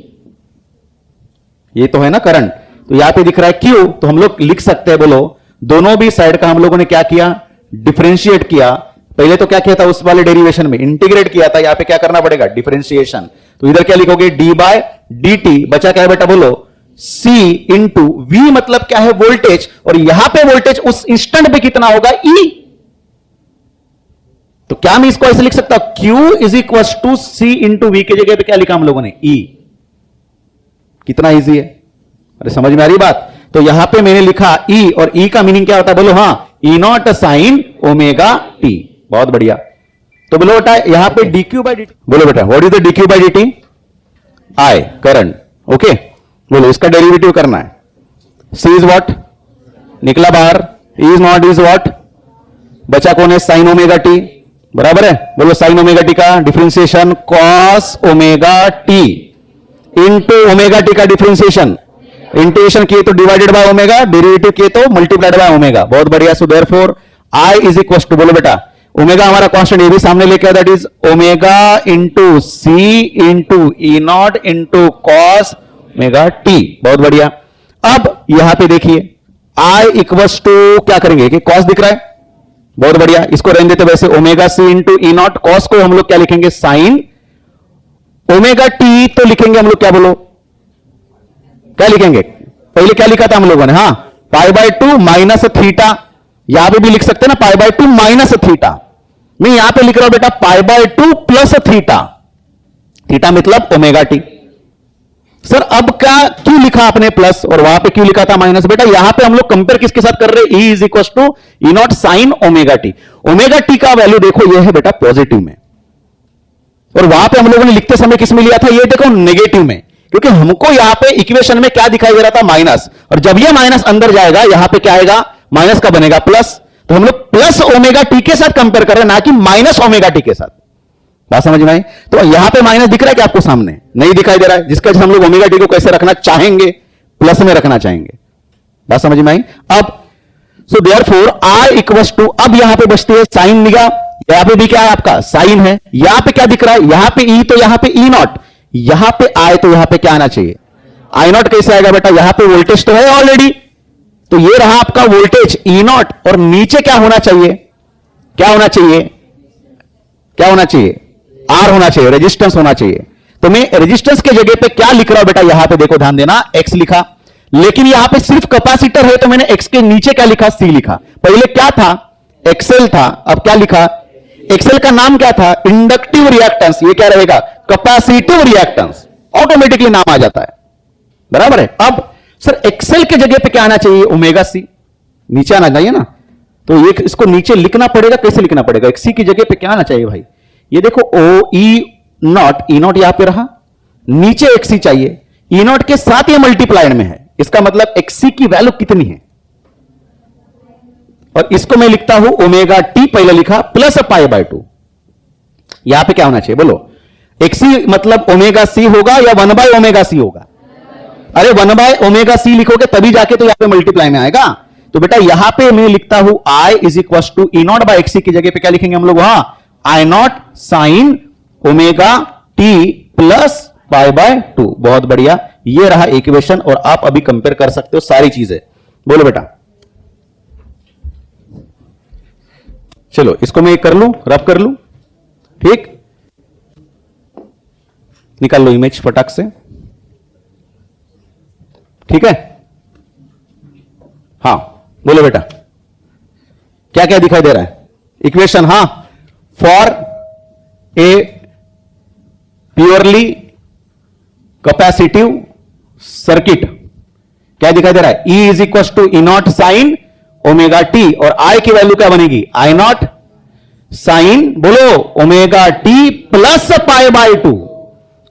ये तो है ना करंट। तो यहां पे दिख रहा है Q, तो हम लोग लिख सकते हैं, बोलो, दोनों भी साइड का हम लोगों ने क्या किया, डिफरेंशिएट किया। पहले तो क्या किया था, उस वाले डेरिवेशन में इंटीग्रेट किया था, यहां पे क्या करना पड़ेगा, डिफरेंशिएशन। तो इधर क्या लिखोगे, डी बाय डी टी, बचा क्या है बेटा, बोलो, C इंटू V मतलब क्या है, वोल्टेज, और यहां पे वोल्टेज उस इंस्टेंट पे कितना होगा, E। तो क्या मैं इसको ऐसे लिख सकता हूं, Q is equal to C into V की जगह पे क्या लिखा हम लोगों ने, E। कितना इजी है, अरे समझ में आ रही बात। तो यहां पे मैंने लिखा E, और E का मीनिंग क्या होता है, बोलो, हाँ, E not sine omega t, बहुत बढ़िया। तो बोलो बेटा यहां पे dq बाई dt, बोलो बेटा what is the dq by dt, I current, okay, बोलो इसका डेरिवेटिव करना है, C इज व्हाट, निकला बाहर, E is not is what, बचा कौन है, साइन ओमेगा टी, बराबर है, बोलो साइन ओमेगा टी का differentiation cos omega T into omega t का डिफरेंशिएशन, इंटीग्रेशन किए तो डिवाइडेड बाय ओमेगा, डेरिवेटिव किए तो मल्टीप्लाइड बाय ओमेगा, बहुत बढ़िया। So therefore I is equal to, बोलो बेटा, ओमेगा हमारा कांस्टेंट, ये भी सामने लेके आओ, that is omega into C into E not into cos omega t, बहुत बढ़िया। अब यहां पे देखिए I इक्वल टू क्या करेंगे कि कॉस दिख रहा है, बहुत बढ़िया, इसको रहने देते वैसे, omega C into E not, cos को हम लोग क्या लिखेंगे, साइन ओमेगा टी, तो लिखेंगे हम लोग क्या, बोलो क्या लिखेंगे, पहले क्या लिखा था हम लोगों ने, हाँ, pi by two minus theta, यहां पे भी लिख सकते हैं ना, pi by two minus theta, मैं यहां पे लिख रहा हूं बेटा pi by two plus theta, theta मतलब ओमेगा टी। सर अब क्या क्यों लिखा आपने प्लस और वहां पे क्यों लिखा था माइनस, बेटा यहां पे हम लोग कंपेयर किसके साथ कर रहे हैं, E is equal to E not sine omega t, omega t का वैल्यू देखो ये है बेटा पॉजिटिव में, और वहां पे हम लोगों ने लिखते समय किस में लिया था, ये देखो नेगेटिव में, क्योंकि हमको यहां पे इक्वेशन में क्या दिखाई दे रहा था, माइनस, और जब ये माइनस अंदर जाएगा यहां पे क्या आएगा, माइनस का बनेगा प्लस, तो हम लोग प्लस ओमेगा टी के साथ कंपेयर कर रहे हैं, ना कि माइनस ओमेगा टी के साथ, बात समझ में आई। तो यहां पे माइनस दिख रहा है क्या आपको, सामने नहीं दिखाई दे रहा है, जिसका हम लोग ओमेगा टी को कैसे रखना चाहेंगे, प्लस में रखना चाहेंगे, बात समझ में आई। अब so therefore I equals to, अब यहां पे बचती है साइन निगा, यहां पे भी क्या है आपका साइन है, यहां पे क्या दिख रहा है, यहां पे E, तो यहां पे E नॉट, यहां पे I, तो यहां पे क्या आना चाहिए, I नॉट कैसे आएगा बेटा, यहां पे वोल्टेज तो है ऑलरेडी, तो ये रहा आपका वोल्टेज E नॉट, और नीचे क्या होना चाहिए, क्या होना चाहिए, क्या होना चाहिए, R होना चाहिए, रेजिस्टेंस होना चाहिए। तो मैं रेजिस्टेंस के जगह पे क्या लिख रहा हूं बेटा, यहां पे देखो ध्यान देना, X लिखा, लेकिन यहां पे सिर्फ कैपेसिटर है, तो मैंने X के नीचे क्या लिखा, C लिखा। पहले क्या था, XL था, अब क्या लिखा, XL का नाम क्या था, इंडक्टिव रिएक्टेंस, ये क्या रहेगा, कैपेसिटिव रिएक्टेंस, ऑटोमेटिकली नाम आ जाता है, बराबर है। अब सर XL के जगह पे क्या आना चाहिए, ओमेगा C, नीचे आना चाहिए ना, तो ये इसको नीचे लिखना पड़ेगा, कैसे लिखना पड़ेगा, C की जगह पे क्या आना चाहिए भाई, ये देखो ओ ई नॉट, ई नॉट यहां पे रहा, नीचे XC चाहिए, ई नॉट के साथ ये मल्टीप्लाइड में है, इसका मतलब XC की वैल्यू कितनी है, और इसको मैं लिखता हूं ओमेगा टी, पहले लिखा प्लस पाई बाय टू, यहां पे क्या होना चाहिए बोलो, XC मतलब ओमेगा सी होगा या 1 बाय ओमेगा सी होगा, अरे 1 बाय ओमेगा सी लिखोगे तभी जाके तो यहां पे मल्टीप्लाई में आएगा। तो बेटा यहां पे मैं लिखता हूं I is equal to E not by XC की जगह पे क्या लिखेंगे हम लोग, हाँ, I not sine omega t plus pi by 2। बहुत बढ़िया, ये रहा इक्वेशन और आप अभी कंपेयर कर सकते हो सारी चीजें। बोलो बेटा, चलो इसको मैं कर लूं, रब कर लूं, ठीक, निकाल लो इमेज फटाक से, ठीक है। हां बोलो बेटा, क्या क्या दिखाई दे रहा है इक्वेशन? हां, for a purely capacitive circuit क्या दिखाई दे रहा है? E is equal to E not sine omega t, और I की वैल्यू क्या बनेगी? आई नॉट साइन, बोलो, omega t plus pi by 2।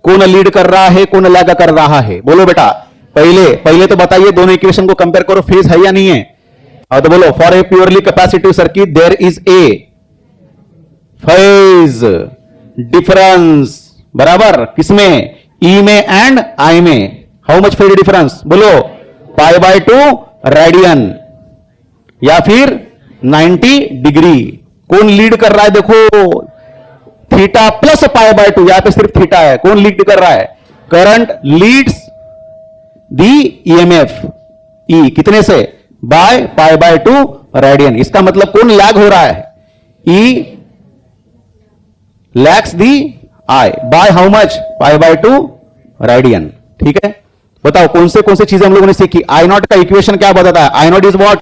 कौन लीड कर रहा है, कौन लैग कर रहा है? बोलो बेटा, पहले तो बताइए, दोनों इक्वेशन को कंपेयर करो, फेज है या नहीं है? और तो बोलो, for a purely capacitive circuit there is a phase difference, बराबर किसमें? ई में एंड आई में। How much phase difference? बोलो, पाई बाय 2 रेडियन या फिर 90 डिग्री। कौन लीड कर रहा है? देखो, थीटा प्लस पाई बाय 2, यहां पे सिर्फ थीटा है। कौन लीड कर रहा है? Current leads the EMF E, कितने से? By pi by 2 radian. इसका मतलब कौन लैग हो रहा है? E lags the I by how much? Pi by 2 radian, ठीक है। बताओ कौन से चीजें हम लोगों ने सीखी? आई नॉट का इक्वेशन क्या बताता है? I naught is what?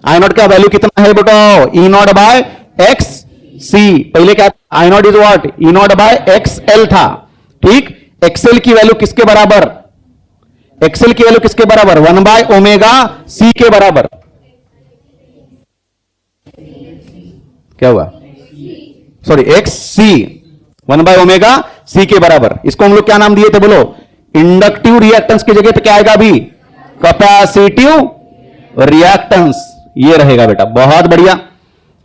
I naught का वैल्यू कितना है बताओ? E not by X C. पहले क्या? I naught is what? E not by X L था, ठीक। एक्सएल की वैल्यू किसके बराबर? एक्सएल की वैल्यू किसके बराबर? 1 बाय ओमेगा सी के बराबर। क्या हुआ? Sorry, X C 1 by omega C के बराबर। इसको हम लोग क्या नाम दिए थे? बोलो, इंडक्टिव रिएक्टेंस की जगह पे क्या आएगा अभी? कैपेसिटिव रिएक्टेंस, ये रहेगा बेटा। बहुत बढ़िया।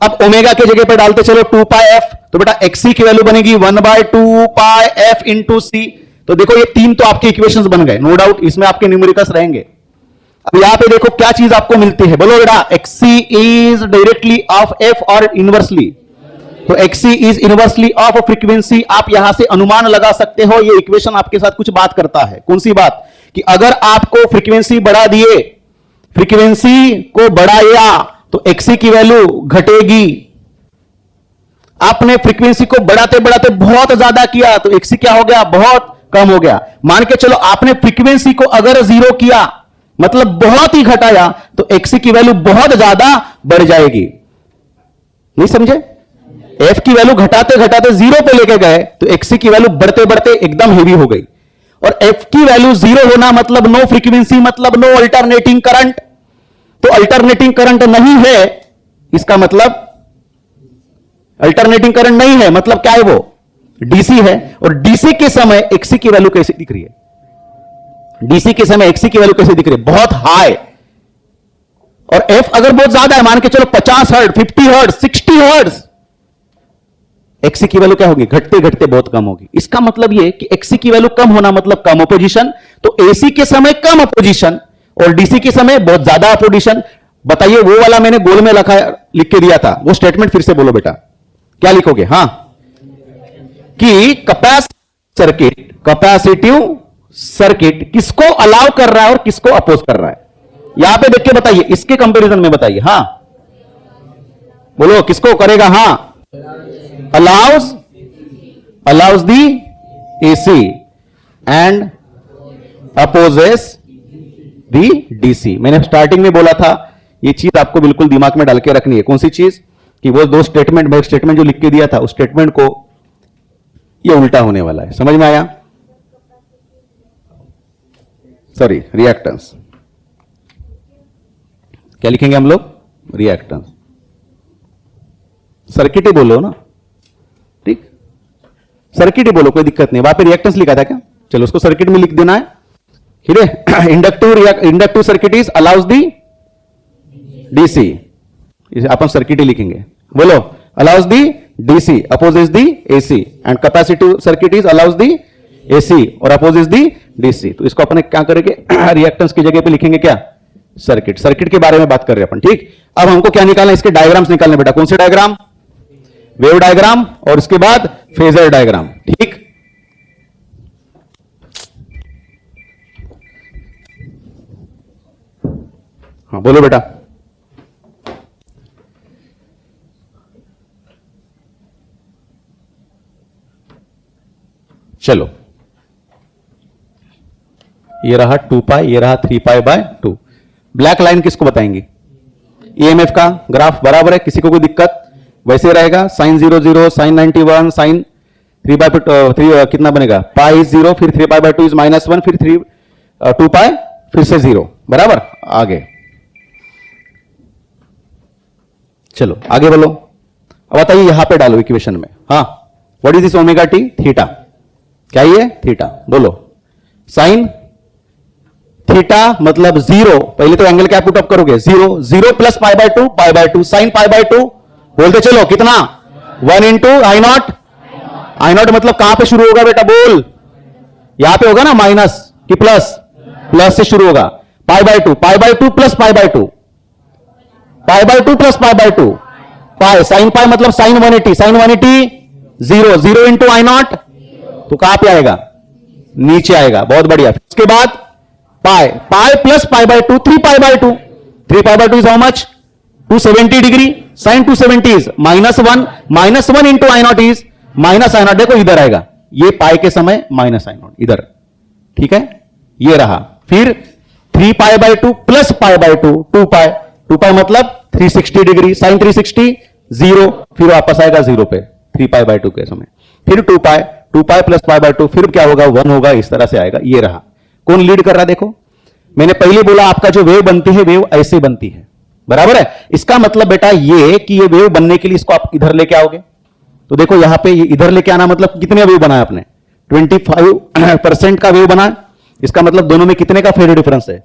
अब ओमेगा के जगह पे डालते चलो 2 पाई एफ, तो बेटा एक्सी की वैल्यू बनेगी 1 बाय 2 पाई एफ इंटू सी। तो देखो ये तीन तो आपके इक्वेशंस बन गए, नो डाउट इसमें आपके न्यूमेरिकल्स रहेंगे। अब यहां पे देखो क्या चीज आपको मिलती है, बोलो बेटा, XC is directly of f और इनवर्सली? तो XC is inversely of frequency. आप यहां से अनुमान लगा सकते हो, ये इक्वेशन आपके साथ कुछ बात करता है। कौन सी बात? कि अगर आपको फ्रीक्वेंसी बढ़ा दिए, फ्रीक्वेंसी को बढ़ाया तो एक्सी की वैल्यू घटेगी। आपने फ्रीक्वेंसी को बढ़ाते बढ़ाते बहुत ज्यादा किया तो एक्सी क्या हो गया? बहुत कम हो गया। मान के चलो आपने फ्रीक्वेंसी को अगर 0 किया, मतलब बहुत ही घटाया, तो एक्सी की वैल्यू बहुत ज्यादा बढ़ जाएगी। नहीं समझे? एफ की वैल्यू घटाते घटाते 0 पे लेके गए तो एक्सी की वैल्यू बढ़ते बढ़ते एकदम हेवी हो गई। और एफ की वैल्यू 0 होना मतलब नो फ्रीक्वेंसी, मतलब नो अल्टरनेटिंग करंट। तो अल्टरनेटिंग करंट नहीं है, इसका मतलब अल्टरनेटिंग करंट नहीं है, मतलब क्या है? वो डीसी है। और डीसी के समय एक्सी की वैल्यू कैसे दिख रही है? डीसी के समय एक्सी की वैल्यू कैसे दिख रही है? बहुत हाई। और एफ अगर बहुत ज्यादा है, मान के चलो 50 हर्ट्ज, 50 हर्ट्ज, 60 हर्ट्ज, एक्सी की वैल्यू क्या होगी? घटते घटते बहुत कम होगी। इसका मतलब यह कि एक्सी की वैल्यू कम होना मतलब कम अपोजिशन। तो एसी के समय कम अपोजिशन और डीसी के समय बहुत ज्यादा अपोजिशन। बताइए, वो वाला मैंने गोल में लिख के दिया था, वो स्टेटमेंट फिर से बोलो बेटा, क्या लिखोगे? हां, कि कैपेसिटिव सर्किट किसको अलाउ कर रहा है और किसको अपोज कर रहा है? यहां पे देख के बताइए, इसके कंपैरिजन में बताइए। हां बोलो, किसको करेगा? हां, allows the AC and opposes the DC। मैंने स्टार्टिंग में बोला था, ये चीज आपको बिल्कुल दिमाग में डाल के रखनी है। कौन सी चीज? कि वो दो स्टेटमेंट जो लिख के दिया था, उस स्टेटमेंट को ये उल्टा होने वाला है। समझ में आया? सॉरी, रिएक्टेंस क्या लिखेंगे हम लोग? रिएक्टेंस। सर्किट ही बोलो ना, ठीक, सर्किट ही बोलो, कोई दिक्कत नहीं। वहां पे रिएक्टेंस लिखा था क्या? चलो उसको सर्किट में लिख देना है, ठीक है। Inductive circuit is allows the DC, अपन सर्किट ही लिखेंगे। बोलो, allows the DC opposes the AC, and capacitive circuit is allows the AC और अपोजेस दी डीसी। तो इसको अपने क्या करेंगे? रिएक्टेंस की जगह पे लिखेंगे क्या? सर्किट। सर्किट के बारे में बात कर रहे हैं अपन, ठीक। अब हमको क्या निकालना है? इसके डायग्राम्स निकालने बेटा। कौन से डायग्राम? वेव डायग्राम, और इसके बाद फेजर डायग्राम। ठीक, हाँ बोलो बेटा। चलो, ये रहा 2 पाई, ये रहा 3 पाई बाय 2। ब्लैक लाइन किसको बताएंगे? ईएमएफ का ग्राफ बराबर है, किसी को कोई दिक्कत? वैसे रहेगा, साइन 0 0, साइन 91, साइन 3 बाय 3 कितना बनेगा? पाई 0, फिर 3 पाई बाय 2 इज -1, फिर 2 पाई, फिर से 0, बराबर। आगे चलो, आगे बोलो। अब बताइए, यहां पे डालो इक्वेशन में। हाँ, what is this omega T? Theta. क्या ये? थीटा। बोलो, साइन थीटा मतलब 0। पहले तो एंगल क्या पुट अप करोगे? 0 0 plus pi by 2 sign pi by 2। बोलते चलो, कितना? 1 into I not. I not मतलब कहां पे शुरू होगा बेटा? बोल, यहां पे होगा ना, माइनस कि प्लस? प्लस से शुरू होगा। Pi by 2 plus pi by 2, pi by 2 plus pi by 2, pi sine pi मतलब sine 180, sine 180 0 0 into I naught, तो कहां पे आएगा? नीचे आएगा। बहुत बढ़िया। उसके बाद pi, pi plus pi by 2, 3 pi by 2। 3 pi by 2 is how much? 270 degree. Sine 270 is -1 into I naught is minus I naught. देखो इधर आएगा, ये पाई के समय माइनस आई नॉट इधर। ठीक है, ये रहा। फिर 3 pi by 2 plus pi by 2, 2 पाई मतलब 360 डिग्री। साइन 360 0, फिर वापस आएगा 0 पे 3 पाई बाय 2 के समय। फिर 2 पाई प्लस पाई बाय 2, फिर क्या होगा? 1 होगा। इस तरह से आएगा। ये रहा। कौन लीड कर रहा है? देखो, मैंने पहले बोला आपका जो वेव बनती है, वेव ऐसे बनती है, बराबर है। इसका मतलब बेटा ये कि ये वेव बनने के लिए इसको आप इधर लेके आओगे, तो देखो यहां पे इधर लेके आना मतलब कितने वेव बनाए आपने? 25% का वेव बना। इसका मतलब दोनों में कितने का फेज डिफरेंस है?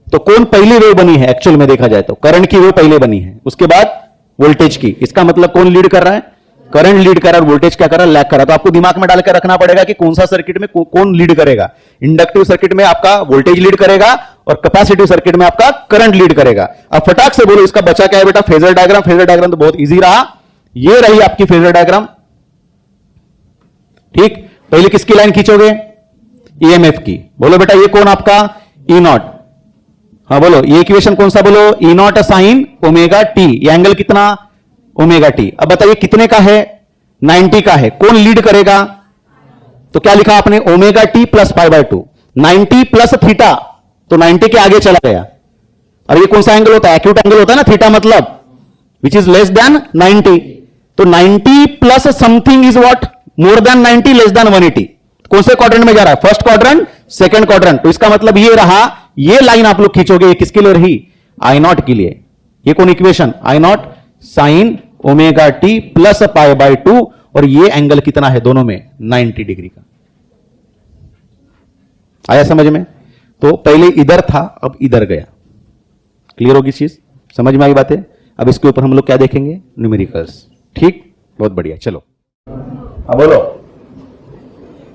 तो कौन पहली वेव बनी है? एक्चुअल में देखा जाए तो करंट की वेव पहले बनी है, उसके बाद वोल्टेज की। इसका मतलब कौन लीड कर रहा है? करंट लीड कर रहा है, वोल्टेज क्या कर रहा है? लैग कर रहा है। तो आपको दिमाग में डाल के रखना पड़ेगा कि कौन सा सर्किट में कौन लीड करेगा। इंडक्टिव सर्किट में आपका वोल्टेज लीड करेगा और कैपेसिटिव सर्किट में आपका करंट लीड करेगा। अब फटाक से बोलो, इसका बचा क्या है बेटा? Phasor diagram. फेजर डायग्राम तो बहुत इजी रहा। ये रही आपकी फेजर डायग्राम। ठीक, पहले किसकी लाइन खींचोगे? ईएमएफ की। बोलो बेटा, ये कौन आपका? ई नॉट। हाँ बोलो, ये इक्वेशन कौन सा? बोलो, ई नॉट साइन ओमेगा टी। ये एंगल कितना? Omega t. अब बताइए कितने का है? 90 का है। कौन लीड करेगा? तो क्या लिखा आपने? Omega t plus pi by 2। 90 plus theta, तो 90 के आगे चला गया। और ये कौन सा एंगल होता है? एक्यूट एंगल होता है ना थीटा, मतलब विच इज लेस देन 90। तो 90 plus something is what? More than 90, less than 180। कौन से क्वाड्रेंट में जा रहा है? First quadrant, second quadrant. तो इसका मतलब ये रहा, ये लाइन आप लोग खींचोगे, ये किसके लिए रही? आई नॉट के लिए। ये कौन equation? I not sine omega t plus pi by 2, और ये एंगल कितना है दोनों में? 90 डिग्री का। आया समझ में? तो पहले इधर था, अब इधर गया। क्लियर होगी चीज? समझ में आई बातें? अब इसके ऊपर हम लोग क्या देखेंगे? न्यूमेरिकल्स। ठीक, बहुत बढ़िया। चलो अब बोलो,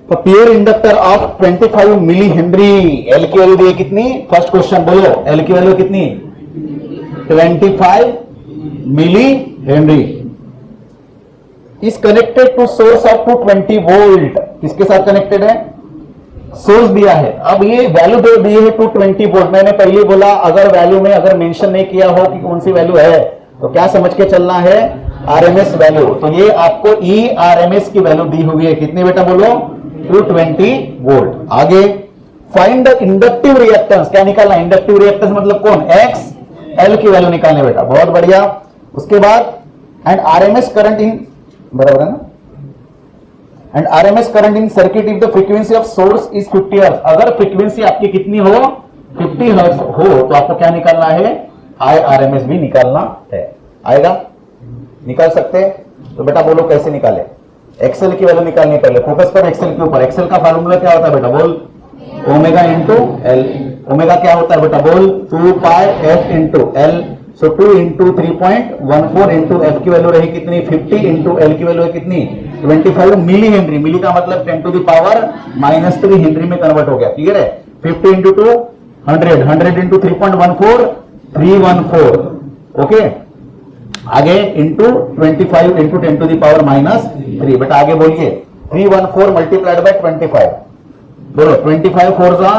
pure inductor of 25 milli henry, L की वैल्यू दी है कितनी? फर्स्ट क्वेश्चन बोलो, एल की वैल्यू कितनी? 25 milli henry is connected to source of 220 volt. किसके साथ कनेक्टेड है? सोर्स दिया है। अब ये वैल्यू दे दी है 220 वोल्ट। मैंने पहले बोला, अगर वैल्यू में अगर मेंशन नहीं किया हो कि कौन सी वैल्यू है, तो क्या समझ के चलना है? RMS value. तो ये आपको ई आरएमएस की वैल्यू दी हुई है। कितनी बेटा? बोलो, 220 वोल्ट। आगे फाइंड द इंडक्टिव रिएक्टेंस। क्या निकालना? इंडक्टिव रिएक्टेंस मतलब कौन? एक्स। एल की वैल्यू निकालने बेटा। बहुत बढ़िया। उसके बाद एंड आरएमएस करंट इन, बराबर है ना? And RMS current in circuit if the frequency of source is 50 hertz. अगर फ्रीक्वेंसी आपकी कितनी हो? 50 हर्ट्ज हो, तो आपको क्या निकालना है? आई आरएमएस भी निकालना है। आएगा? निकाल सकते हैं? तो बेटा बोलो कैसे निकाले? एक्सेल की वैल्यू निकालनी पहले। फोकस कर एक्सेल के ऊपर। एक्सेल का फार्मूला क्या होता है बेटा? बोल, ओमेगा इंटू एल। ओमेगा क्या होता है बेटा? बोल, 2 पाई एफ इंटू एल। सो 2 इंटू 3.14 इंटू एफ की वैल्यू रही कितनी? 50 इंटू एल की वैल्यू है कितनी? 25 मिली हेनरी। मिली का मतलब 10 टू द पावर -3 हेनरी में कन्वर्ट हो गया। क्लियर है? 50 इंटू 2 100, 100 इंटू 3.14 314। ओके, आगे into 25 into 10 to the power -3। बेटा आगे बोलिए 314 मल्टीप्लाइड बाय 25। बोलो 25 4 जा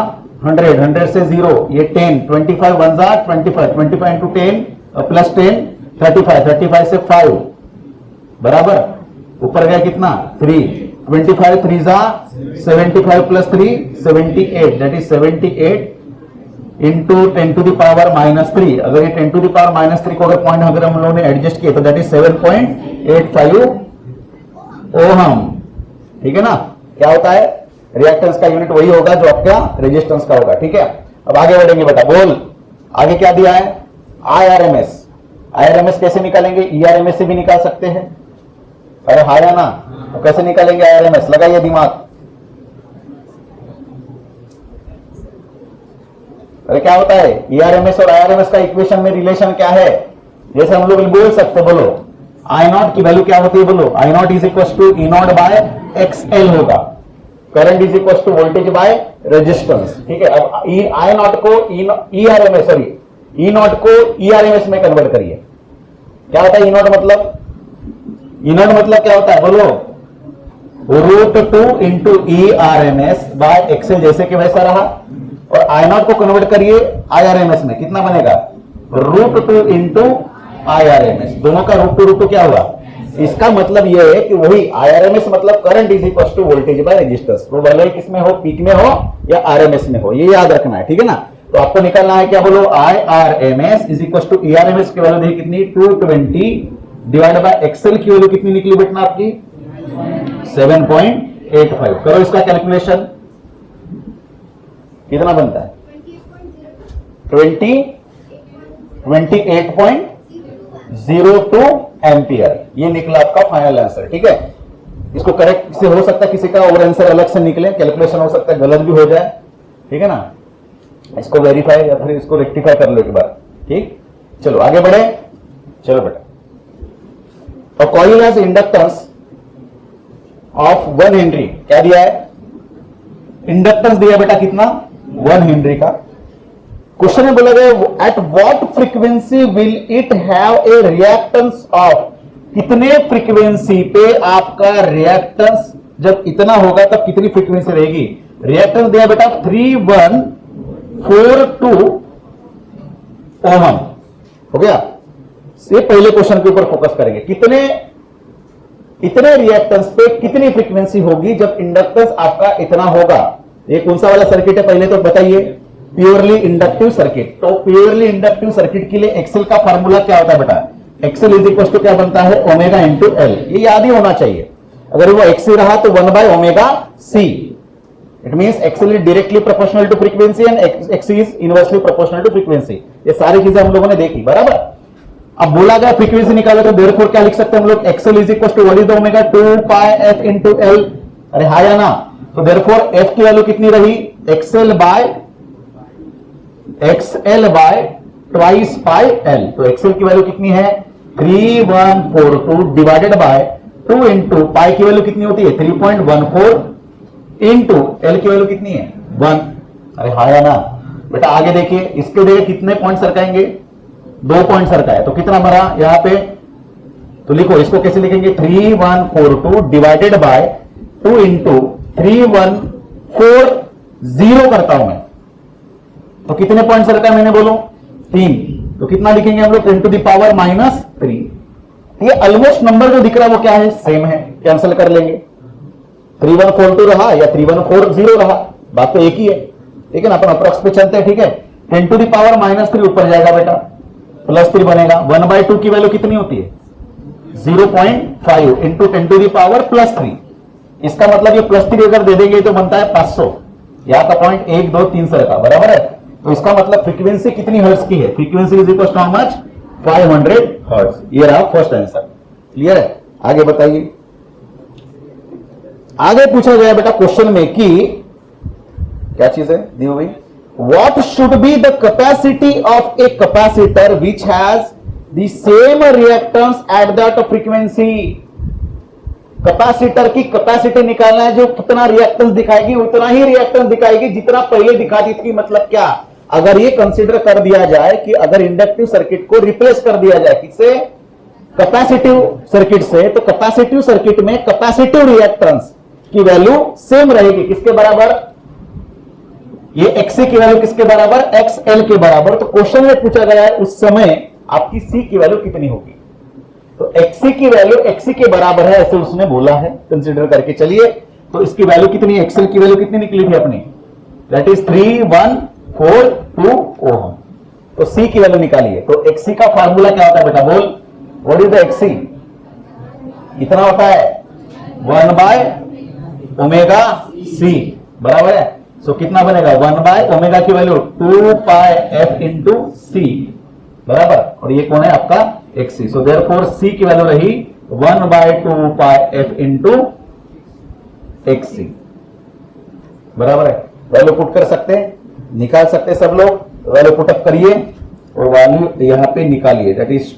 100, 100 से 0 ये 10, 25 1 जा 25, 25 इंटू 10 प्लस 10 35, 35 से 5 बराबर ऊपर गया कितना 3, 25 3 जा 75 plus 3 78, that is 78 into 10 to the power -3। अगर ये 10 टू द पावर -3 को अगर पॉइंट अगर हम लोगों ने एडजस्ट किया तो दैट इज 7.85 ओहम। ठीक है ना। क्या होता है रिएक्टेंस का यूनिट वही होगा जो आपका रेजिस्टेंस का होगा। ठीक है अब आगे बढ़ेंगे बेटा। बोल आगे क्या दिया है IRMS। IRMS कैसे निकालेंगे ERMS से भी निकाल सकते हैं। अरे हाँ या ना तो कैसे निकालेंगे IRMS लगाइए दिमाग। अरे क्या होता है ERMS और IRMS का इक्वेशन में रिलेशन क्या है जैसे हम लोग बोल सकते बोलो I नॉट की वैल्यू क्या होती है बोलो I not is equal to E not by XL होगा। Current is equal to voltage by resistance. ठीक है अब I नॉट को ERMS सॉरी E नॉट को ERMS में कन्वर्ट करिए। क्या होता है E नॉट मतलब क्या होता है बोलो √2 इंटू ERMS बाय XL जैसे कि वैसा रहा। और I नॉट को कन्वर्ट करिए IRMS में कितना बनेगा √2 इंटू IRMS। दोनों का √2 क्या हुआ। इसका मतलब यह है कि वही IRMS मतलब current is equal to voltage by resistance. वो भले किसमें हो पीक में हो या RMS में हो ये याद रखना है। ठीक है ना। तो आपको निकालना है क्या बोलो IRMS is equal to ERMS की वैल्यू देखिए कितनी 220 डिवाइड बाय XL की वैल्यू कितनी निकली बेटा आपकी 7.85। करो इसका कैलकुलेशन कितना बनता है 28.02 एम्पियर। ये निकला आपका फाइनल आंसर। ठीक है इसको करेक्ट से हो सकता है किसी का और आंसर अलग से निकले कैलकुलेशन हो सकता है गलत भी हो जाए। ठीक है ना। इसको वेरीफाई या फिर इसको रेक्टिफाई कर लो एक बार। ठीक चलो आगे बढ़े। चलो बेटा coil has inductance of 1 Henry. क्या दिया है इंडक्टेंस दिया बेटा कितना 1 हेनरी का। क्वेश्चन में बोला गया at what frequency will it have a reactance of. कितने फ्रीक्वेंसी पे आपका रिएक्टेंस जब इतना होगा तब कितनी फ्रीक्वेंसी रहेगी। रिएक्टेंस दिया बेटा 3142 ओहम हो गया। ये पहले क्वेश्चन के ऊपर फोकस करेंगे इतने रिएक्टेंस पे कितनी फ्रीक्वेंसी होगी जब इंडक्टेंस आपका इतना होगा। ये कौन सा वाला सर्किट है पहले तो बताइए प्योरली इंडक्टिव सर्किट। तो प्योरली इंडक्टिव सर्किट के लिए एक्सेल का फार्मूला क्या होता है बेटा एक्सेल इज इक्वल टू क्या बनता है ओमेगा इंटू एल। ये याद ही होना चाहिए। अगर वो एक्सी रहा तो 1 by omega C. It means XL is directly proportional to frequency and XC is inversely proportional to frequency. ये सारी चीजें हम लोगों ने देखी बराबर। अब बोला गया फ्रीक्वेंसी निकालो तो देयरफॉर क्या लिख सकते हैं हम लोग XL is equal to what is the omega 2 pi f into L. अरे हाँ या ना। तो देयरफॉर एफ की वैल्यू कितनी रही XL bye twice pi L. तो एक्सएल की वैल्यू कितनी है 3142 डिवाइडेड बाय 2 इंटू पाई की वैल्यू कितनी होती है 3.14 इंटू एल की वैल्यू कितनी है 1। अरे हाँ या ना बेटा। आगे देखिए इसके लिए कितने पॉइंट सरकाएंगे 2 पॉइंट सरकाए तो कितना भरा यहां पे। तो लिखो इसको कैसे लिखेंगे 3142 डिवाइडेड बाय 2 इंटू 3140 करता हूं मैं तो कितने पॉइंट सरकाए मैंने बोलो 3। तो कितना लिखेंगे हम लोग 10 टू द पावर -3। ये ऑलमोस्ट नंबर जो दिख रहा है वो क्या है सेम है कैंसिल कर लेंगे 3142 रहा या 3140 रहा बात तो एक ही है। ठीक है ना। अपन अप्रॉक्स पे चलते हैं। ठीक है 10 टू द पावर -3 ऊपर जाएगा बेटा +3 बनेगा 1/2 की वैल्यू कितनी होती है 0.5 इंटू 10 टू द पावर +3। इसका मतलब ये +3 अगर दे देंगे तो बनता है 500। यहां का पॉइंट 1 2 3 सरका बराबर है। तो इसका मतलब फ्रीक्वेंसी कितनी हर्ट्ज की है frequency is equal to how much 500 hertz. ये रहा फर्स्ट आंसर। क्लियर है। आगे बताइए। आगे पूछा गया बेटा क्वेश्चन में कि क्या चीज है दी हुई what should be the capacity of a capacitor which has the same reactance at that frequency। Capacitor की कैपेसिटी निकालना है जो कितना रिएक्टेंस दिखाएगी उतना ही रिएक्टेंस दिखाएगी जितना पहले दिखाती थी। मतलब क्या अगर ये कंसीडर कर दिया जाए कि अगर इंडक्टिव सर्किट को रिप्लेस कर दिया जाए किससे कैपेसिटिव सर्किट से, तो कैपेसिटिव सर्किट में कैपेसिटिव रिएक्टेंस की वैल्यू सेम रहेगी, किसके बराबर, ये XC की वैल्यू किसके बराबर, XL के बराबर। तो क्वेश्चन में पूछा गया है उस समय आपकी C की वैल्यू कितनी होगी, तो XC की वैल्यू XC के बराबर है, ऐसे उसने बोला है, कंसीडर करके चलिए। तो इसकी वैल्यू कितनी, XL की वैल्यू कितनी निकली थी अपनी, दैट इज 3142 ओम। तो C की वैल्यू निकालिए। तो XC का फार्मूला क्या होता है बेटा, बोल, व्हाट इज द XC, कितना होता है, 1 बाय ओमेगा C, बराबर है। सो कितना बनेगा, 1 बाय ओमेगा की वैल्यू 2 पाई f इंटू C, बराबर, और ये कौन है आपका XC। सो देयरफॉर C की वैल्यू रही 1 बाय 2 पाई f इंटू XC, बराबर है। वैल्यू पुट कर सकते हैं, निकाल सकते हैं सब लोग, वैल्यू पुट अप करिए और वैल्यू यहां पे निकालिए, दैट इज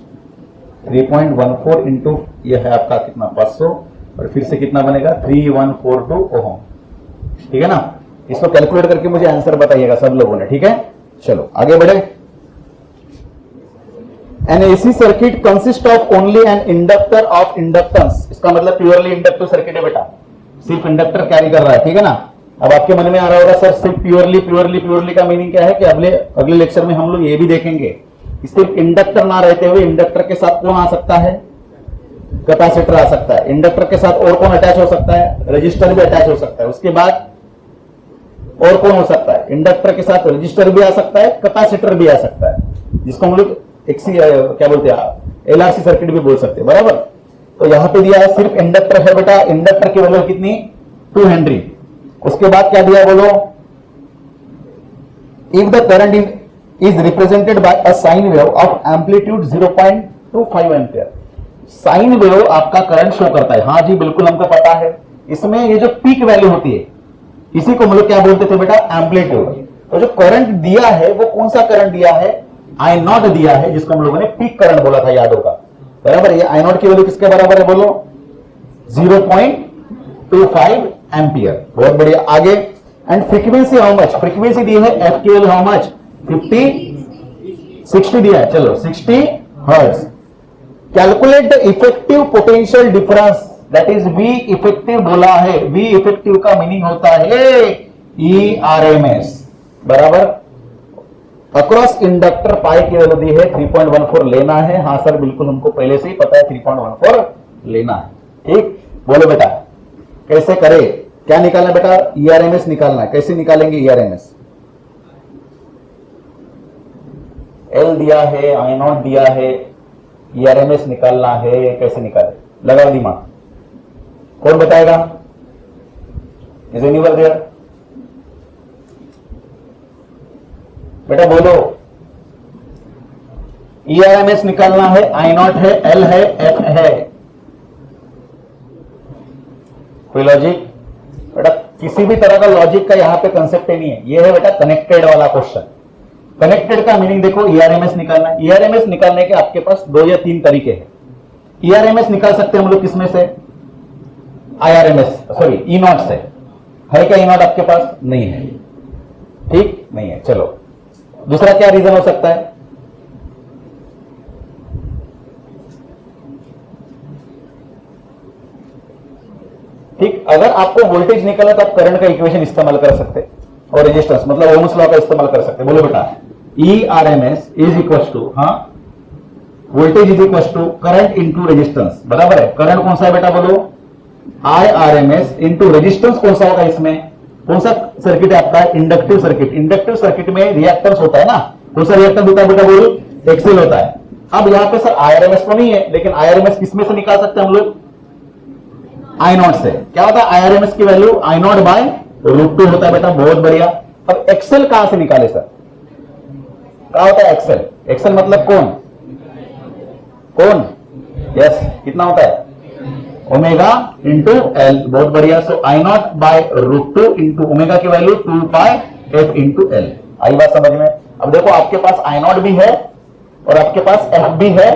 3.14 इंटू ये है आपका कितना 500, और फिर से कितना बनेगा 3142 ओम, ठीक है ना। इसको कैलकुलेट करके मुझे आंसर बताइएगा सब लोगों ने, ठीक है। चलो आगे बढ़े। An AC circuit consist of only an inductor of inductance, इसका मतलब प्योरली इंडक्टिव सर्किट है बेटा, सिर्फ इंडक्टर कैरी कर रहा है, ठीक है ना। अब आपके मन में आ रहा होगा सर सिर्फ प्योरली का मीनिंग क्या है, कि अगले लेक्चर में हम लोग ये भी देखेंगे कि सिर्फ इंडक्टर ना रहते हुए इंडक्टर के साथ कौन आ सकता है, कैपेसिटर आ सकता है, इंडक्टर के साथ और कौन अटैच हो सकता है, रजिस्टर भी अटैच हो सकता है, उसके बाद और कौन हो सकता है, इंडक्टर के साथ रजिस्टर भी आ सकता है, कैपेसिटर भी आ सकता है, जिसको हम लोग क्या बोलते हैं LRC सर्किट भी बोल सकते हैं, बराबर। तो यहां पे दिया है सिर्फ इंडक्टर है बेटा, इंडक्टर की वैल्यू कितनी 2 हेनरी। उसके बाद क्या दिया बोलो, if the current is represented by a sine wave of amplitude 0.25 ampere. Sine wave आपका करंट शो करता है, हाँ जी बिल्कुल हमको पता है। इसमें ये जो पीक वैल्यू होती है इसी को हम लोग क्या बोलते थे बेटा, एम्पलीट्यूड। तो जो करंट दिया है वो कौन सा करंट दिया है, I0 दिया है, जिसको हम लोगों ने पीक करंट बोला था, याद होगा, बराबर। ये I0 की वैल्यू किसके बराबर है बोलो, 0.25 एम्पियर, बहुत बढ़िया। आगे, and frequency how much, frequency दी है f की वैल्यू हाउ मच 60 दिया है, चलो 60 hertz. Calculate the effective potential difference, that is V effective बोला है, V इफेक्टिव का मीनिंग होता है ERMS, बराबर। अक्रॉस इंडक्टर पाई की वैल्यू दी है 3.14 लेना है, हाँ सर बिल्कुल हमको pहले से ही पता है 3.14 लेना है, ठीक। बोलो बेटा कैसे करे, क्या निकालना बेटा, ERMS निकालना है, कैसे निकालेंगे ERMS, L दिया है, I0 दिया है, ERMS निकालना है, कैसे निकाले, लगाओ दिमाग, कौन बताएगा, इज एनीवन देयर, बेटा बोलो। ERMS निकालना है, I0 है, L है, F है, कोई लॉजिक बेटा, किसी भी तरह का लॉजिक का यहां पे कंसेप्ट ही नहीं है, ये है बेटा कनेक्टेड वाला क्वेश्चन। कनेक्टेड का मीनिंग देखो, ERMS निकालना है, ERMS निकालने के आपके पास 2 या 3 तरीके हैं। ERMS निकाल सकते हैं हम लोग किसमें से, E0 से, है क्या E0 आपके पास, नहीं है, ठीक नहीं है। चलो दूसरा क्या रीजन हो सकता है, ठीक, अगर आपको वोल्टेज निकालना तो आप करंट का इक्वेशन इस्तेमाल कर सकते हैं और रेजिस्टेंस मतलब ओम्स लॉ का इस्तेमाल कर सकते हैं। बोलो बेटा, ERMS इज इक्वल टू, हाँ voltage is equal to current into resistance, बराबर है। करंट कौन सा है बेटा बोलो, IRMS इंटू रेजिस्टेंस कौन सा होगा, इसमें कौन सा सर्किट है आपका, इंडक्टिव सर्किट। इंडक्टिव सर्किट में रिएक्टेंस होता है ना, कौन सा रिएक्टेंस होता है बेटा बोलो, XL होता है। अब यहां पे सर IRMS तो नहीं है, लेकिन IRMS किसमें से निकाल सकते हैं हम लोग, I0 से। क्या होता है IRMS की वैल्यू, I0 बाय √2 होता है बेटा, बहुत बढ़िया। अब XL कहां से निकाले सर, क्या होता है XL, XL मतलब कौन, यस, कितना होता है ओमेगा इंटू एल, बहुत बढ़िया। सो I0 बाय √2 इंटू ओमेगा की वैल्यू 2 पाई f इंटू एल। आई बात समझ में। अब देखो आपके पास I0 भी है और आपके पास f भी है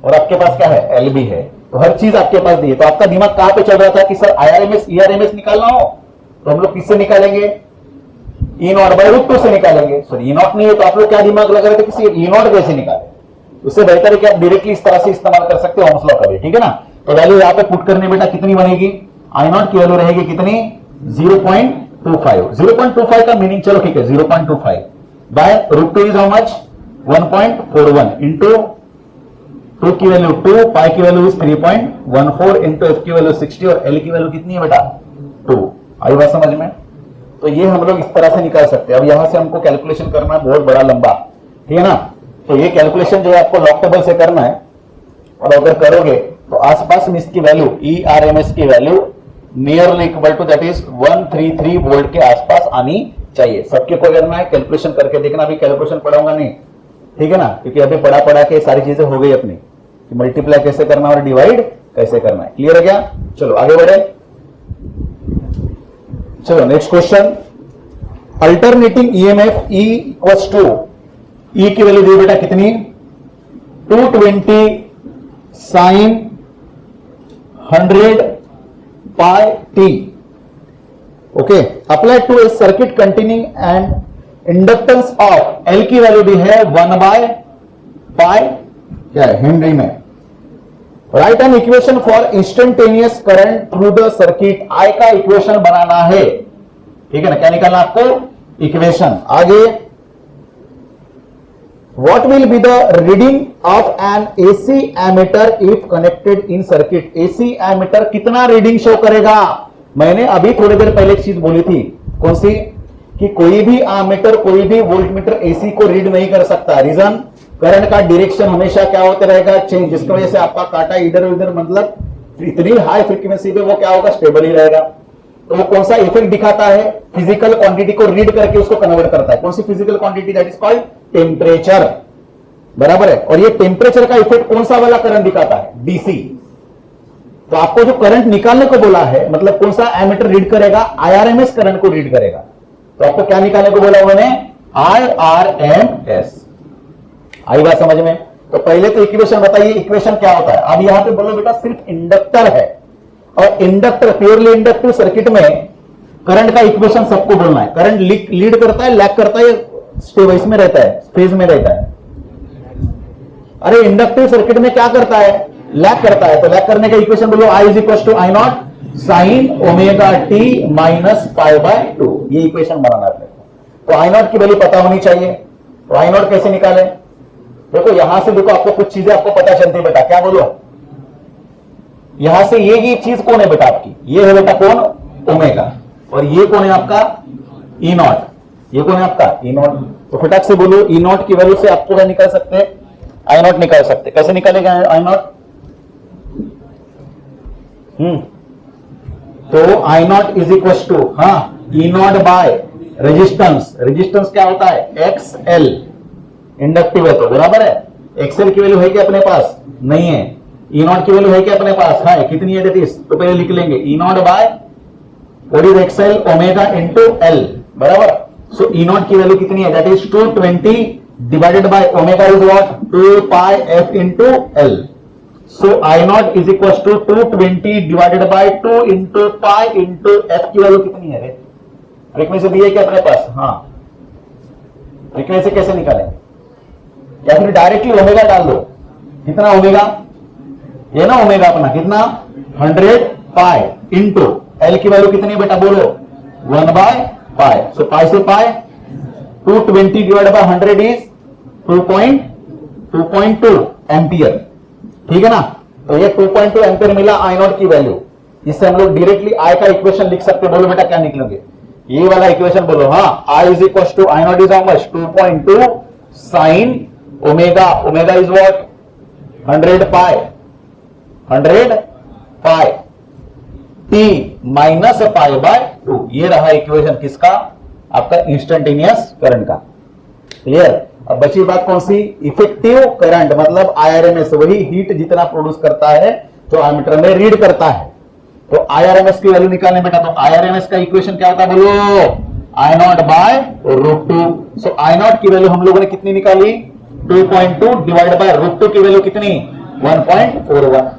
और आपके पास क्या है, l भी है, तो हर चीज आपके पास दी है। तो आपका दिमाग कहां पे चल रहा था कि सर IRMS ERMS निकालना हो तो हम लोग किससे निकालेंगे, E0 बाय √2 से निकालेंगे। सर E0 नहीं है तो आप लोग क्या दिमाग लगा रहे थे, किसी E0 कैसे निकाले, उससे बेहतर है कि आप डायरेक्टली इस तरह से इस्तेमाल कर सकते हो ओम्स लॉ का भी, ठीक है ना। तो वैल्यू यहां पे पुट करने बेटा कितनी बनेगी, आई नॉट की वैल्यू रहेगी कितनी 0.25। 0.25 का मीनिंग चलो ठीक है 0.25 by √2 is how much 1.41 into 2 की वैल्यू 2, पाई की वैल्यू इज 3.14 इंटू एफ की वैल्यू 60 और एल की वैल्यू कितनी है बेटा 2। आई बात समझ में। तो ये हम लोग इस तरह से निकाल सकते हैं। अब यहां से हमको कैलकुलेशन करना है बहुत बड़ा लंबा, ठीक है ना। तो ये कैलकुलेशन जो है आपको लॉग टेबल से करना है और अगर करोगे तो आसपास में इसकी वैल्यू ERMS की value nearly equal to that is 133 volt के आसपास आनी चाहिए। सबके को करना है, कैलकुलेशन करके देखना। अभी कैलकुलेशन पढ़ाऊंगा नहीं, ठीक है ना, क्योंकि अभी पढ़ा के सारी चीजें हो गई अपनी कि मल्टीप्लाई कैसे करना और डिवाइड कैसे करना है। क्लियर है क्या? चलो आगे बढ़े। चलो next question, alternating EMF E equals to E की वैल्यू दी बेटा कितनी 220 sine 100 pi t। Okay, apply to a circuit containing and inductance of L की वैल्यू दी है 1/पाई क्या है हेनरी में। Write an equation for instantaneous current through the circuit. I का इक्वेशन बनाना है, ठीक है ना। क्या निकालना आपको इक्वेशन। आगे What will be the reading of an AC ammeter if connected in circuit? AC ammeter कितना रीडिंग शो करेगा? मैंने अभी थोड़ी देर पहले एक चीज बोली थी, कौन सी, कि कोई भी एमीटर कोई भी वोल्टमीटर AC को रीड नहीं कर सकता। रीजन, करंट का डायरेक्शन हमेशा क्या होता रहेगा चेंज, जिसकी वजह से आपका कांटा इधर उधर मतलब इतनी हाई फ्रीक्वेंसी पे वो क्या होगा स्टेबल ही रहेगा। तो वो कौन सा इफेक्ट दिखाता है, फिजिकल क्वांटिटी को रीड करके उसको कन्वर्ट करता है। कौन सी physical quantity, that is called temperature, बराबर है। और ये टेम्परेचर का इफेक्ट कौन सा वाला करंट दिखाता है, डीसी। तो आपको जो करंट निकालने को बोला है, मतलब कौन सा एमीटर रीड करेगा, IRMS करंट को रीड करेगा। तो आपको क्या निकालने को बोला उन्होंने, IRMS। आई बात समझ में। तो पहले तो इक्वेशन बताइए, इक्वेशन क्या होता है। अब यहां पे बोलो बेटा सिर्फ इंडक्टर है, और इंडक्टर प्योरली इंडक्टिव सर्किट में करंट का इक्वेशन सबको बोलना है। करंट लीड करता है, लैग करता है, स्टेबल में रहता है, फेज में रहता है। अरे इंडक्टिव सर्किट में क्या करता है, लैग करता है। तो लैग करने का इक्वेशन बोलो I is equal to I not sine omega t minus pi by 2। ये इक्वेशन बनाना है। तो I नॉट की वैल्यू पता होनी चाहिए। तो I नॉट कैसे निकाले, देखो यहां से देखो आपको कुछ चीजें आपको पता चलती है बेटा। क्या बोलो, यहां से ये चीज कौन है बेटा आपकी, ये है बेटा कौन, ओमेगा। और ये कौन है आपका E नॉट, ये कौन है आपका E नॉट। तो फटाक से बोलो E नॉट की वैल्यू से आपको क्या निकाल सकते हैं, I नॉट निकाल सकते। कैसे निकालेगा I नॉट, तो I not is equal to E not by resistance. Resistance क्या होता है, XL, इंडक्टिव है तो बराबर है। XL की वैल्यू है क्या अपने पास, नहीं है। E नॉट की वैल्यू है क्या अपने पास, है। कितनी है दैट इज, तो पहले लिख लेंगे E not by what is XL omega into L, बराबर। सो E नॉट की वैल्यू कितनी है, that is 220 divided by omega is what 2 pi f into L. So I naught is equals to 220 divided by 2 into pi into f की value कितनी है रे, frequency दी है क्या अपने पास, हाँ। फ्रीक्वेंसी कैसे निकालें, या फिर डायरेक्टली ओमेगा डाल दो। कितना ओमेगा, ये ना ओमेगा अपना कितना 100 पाई इंटू L की वैल्यू कितनी बेटा बोलो 1/पाई। सो पाई से पाई 220 डिवाइड बाय 100 इज 2.2 एम्पियर, ठीक है ना। तो ये 2.2 एम्पियर मिला I नॉट की वैल्यू। इससे हम लोग डायरेक्टली I का इक्वेशन लिख सकते हैं। बोलो बेटा क्या निकलेंगे, ये वाला इक्वेशन बोलो, हाँ। I is equal to I not is how much 2.2 sine omega, omega is what 100 pi t minus pi by 2। ये रहा इक्वेशन किसका, आपका इंस्टेंटेनियस करंट का। क्लियर। अब बची बात कौन सी, इफेक्टिव करंट, मतलब IRMS, वही हीट जितना प्रोड्यूस करता है जो एमीटर में रीड करता है। तो IRMS की वैल्यू निकालने बेटा, तो IRMS का इक्वेशन क्या होता है बोलो, I not by √2। So I not की वैल्यू हम लोगों ने कितनी निकाली 2.2 डिवाइड बाय √2 की वैल्यू कितनी 1.41।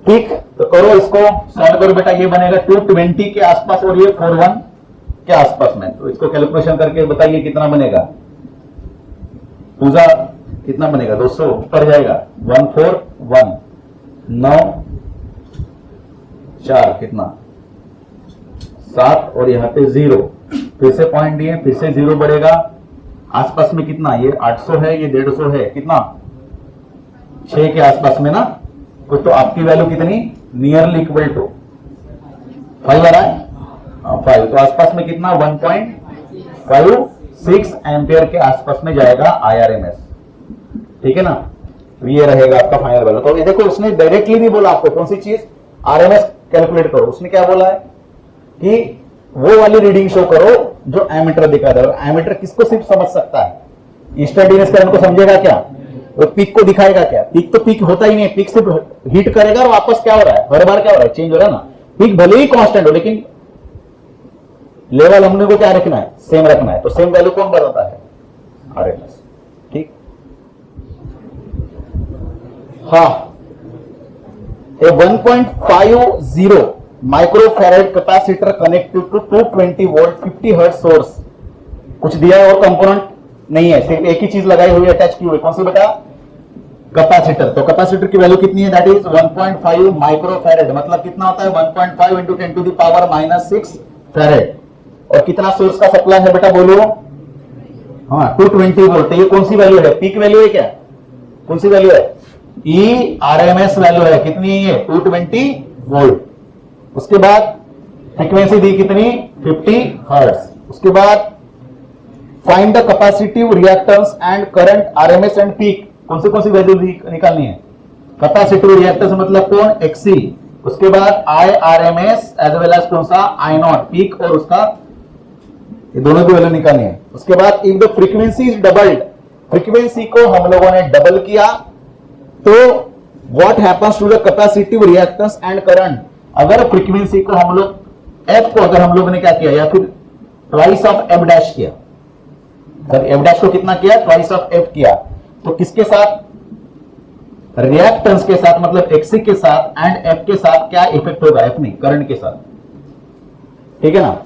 ठीक, तो करो इसको सॉल्व करो बेटा। ये बनेगा 220 के आसपास और ये 41 के आसपास में। तो इसको कैलकुलेशन करके बताइए कितना बनेगा। पूजा कितना बनेगा 200 ऊपर जाएगा 141 9 4 कितना 7 और यहाँ पे 0 फिर से पॉइंट दिए फिर से 0 बढ़ेगा आसपास में कितना ये 800 है ये 150 है कितना 6 के आसपास में ना तो आपकी वैल्यू कितनी नियरली इक्वल टू 5 आ रहा है 5 तो आसपास में कितना 1.56 एम्पियर के आसपास में जाएगा IRMS ठीक है ना तो ये रहेगा आपका फाइनल वैल्यू। तो ये देखो उसने डायरेक्टली नहीं बोला आपको कौन सी चीज RMS कैलकुलेट करो उसने क्या बोला है कि वो वाली रीडिंग शो करो जो एमीटर दिखा रहा है। एमीटर किसको सिर्फ समझ सकता है इंस्टेंटेनियस करंट को समझेगा क्या वो पीक को दिखाएगा क्या पीक तो पीक होता ही नहीं है पीक सिर्फ हीट करेगा और वापस क्या हो रहा है हर बार क्या हो रहा है चेंज हो रहा है ना पीक भले ही कांस्टेंट हो लेकिन लेवल हमने को क्या रखना है सेम रखना है तो सेम वैल्यू कौन बताता है RMS ठीक हाँ a 1.50 microfarad capacitor connected to 220 volt 50 hertz source कुछ दिया है और कंपोनेंट नहीं है सिर्फ एक ही चीज लगाई हुई अटैच की हुई कौन सी बेटा कैपेसिटर तो कैपेसिटर की वैल्यू कितनी है दैट इज 1.5 माइक्रोफैराड मतलब कितना होता है 1.5 into 10 to the power -6 farad और कितना सोर्स का सप्लाई है बेटा बोलो हाँ 220 वोल्ट ये कौन सी वैल्यू है पीक वैल्यू है क्या कौन सी वैल्यू है RMS वैल्यू है कितनी है 220 वोल्ट उसके बाद फ्रीक्वेंसी दी कितनी 50 हर्ट्ज उसके बाद find the capacitive reactance and current RMS and peak कौन सी वैल्यू निकालनी है कैपेसिटिव रिएक्टेंस मतलब कौन XC उसके बाद IRMS एज वेल एज कौन सा I0 पीक और उसका ये दोनों की वैल्यू निकालनी है उसके बाद if the frequency is doubled frequency को हम लोगों ने डबल किया तो what happens to the capacitive reactance and current अगर फ्रीक्वेंसी को हम लोग f को अगर हम लोग ने क्या किया या फिर ट्वाइस ऑफ f डैश किया सर f डैश को कितना किया ट्वाइस ऑफ f किया तो किसके साथ रिएक्टेंस के साथ मतलब XC के साथ एंड f के साथ क्या इफेक्ट होगा f नहीं करंट के साथ ठीक है ना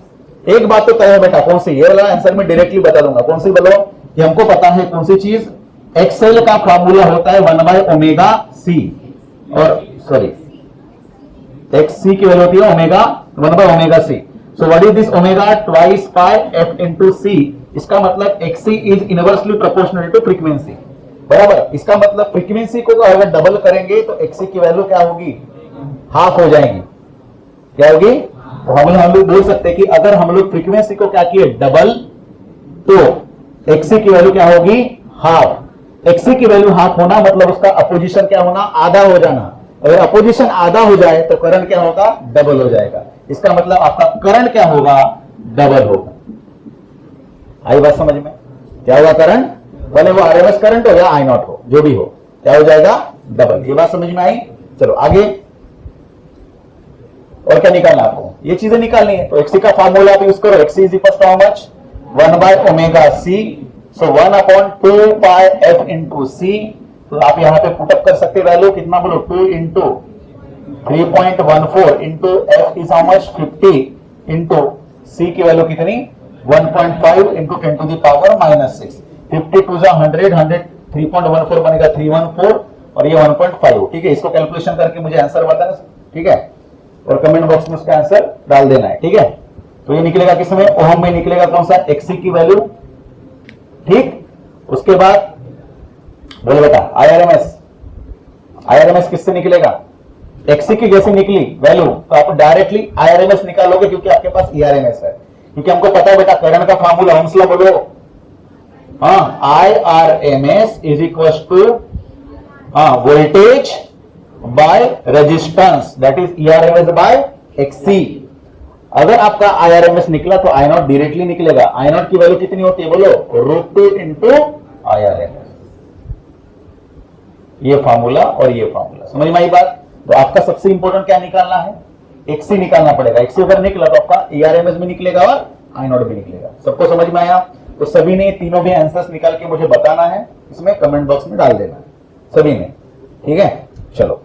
एक बात तो तय है बेटा कौन सी ये वाला आंसर में डायरेक्टली बता दूंगा कौन सी बोलो कि हमको पता है कौन सी चीज XL का फॉर्मूला होता है 1/ωc और सॉरी XC की वैल्यू होती है omega 1/ωc so what is this omega twice pi f into c इसका मतलब XC is inversely proportional to frequency बराबर इसका मतलब फ्रीक्वेंसी को अगर डबल करेंगे तो XC की वैल्यू क्या होगी हाफ हो जाएगी क्या होगी तो हम लोग बोल सकते हैं कि अगर हम लोग फ्रीक्वेंसी को क्या किए डबल तो XC की वैल्यू क्या होगी हाफ XC की वैल्यू हाफ होना मतलब उसका अपोजिशन क्या होना आधा हो जाना अगर अपोजिशन आधा हो जाए तो करंट क्या होगा डबल हो जाएगा इसका मतलब आपका करंट क्या होगा डबल होगा आई बात समझ में क्या होगा करंट भले वो RMS करंट हो या I0 हो जो भी हो क्या हो जाएगा डबल ये बात समझ में आई चलो आगे और क्या निकालना आपको ये चीजें निकालनी है तो XC का फॉर्मूला आप यूज करो XC is equal to how much 1/ωc so 1/2 pi f into c तो आप यहां पे पुटअप कर सकते वैल्यू कितना बोलो 2 into 3.14 into f is how much 50 into c की वैल्यू कितनी 1.5 into 10 to the power -6 50 to 100 3.14 बनेगा 314 और ये 1.5 ठीक है इसको कैलकुलेशन करके मुझे आंसर बताना ठीक है और कमेंट बॉक्स में उसका आंसर डाल देना है ठीक है तो ये निकलेगा किसमें ओम में निकलेगा कौन सा XC की वैल्यू ठीक उसके बाद बोलो बेटा IRMS किससे निकलेगा XC की जैसे निकली वैल्यू तो आप डायरेक्टली IRMS निकालोगे क्योंकि आपके पास ERMS है क्योंकि हमको पता है बेटा करंट का फार्मूला ओम्स लॉ बोलो हाँ IRMS is equal to voltage by resistance that is ERMS by XC अगर आपका IRMS निकला तो I0 डायरेक्टली निकलेगा I0 की वैल्यू कितनी होती है बोलो √2 into IRMS ये फार्मूला और ये फार्मूला समझ में आई बात तो आपका सबसे इंपॉर्टेंट क्या निकालना है XC निकालना पड़ेगा XC अगर निकला तो आपका ERMS भी निकलेगा और I0 भी निकलेगा सबको समझ में आया तो सभी ने तीनों भी आंसर्स निकाल के मुझे बताना है इसमें कमेंट बॉक्स में डाल देना सभी ने ठीक है चलो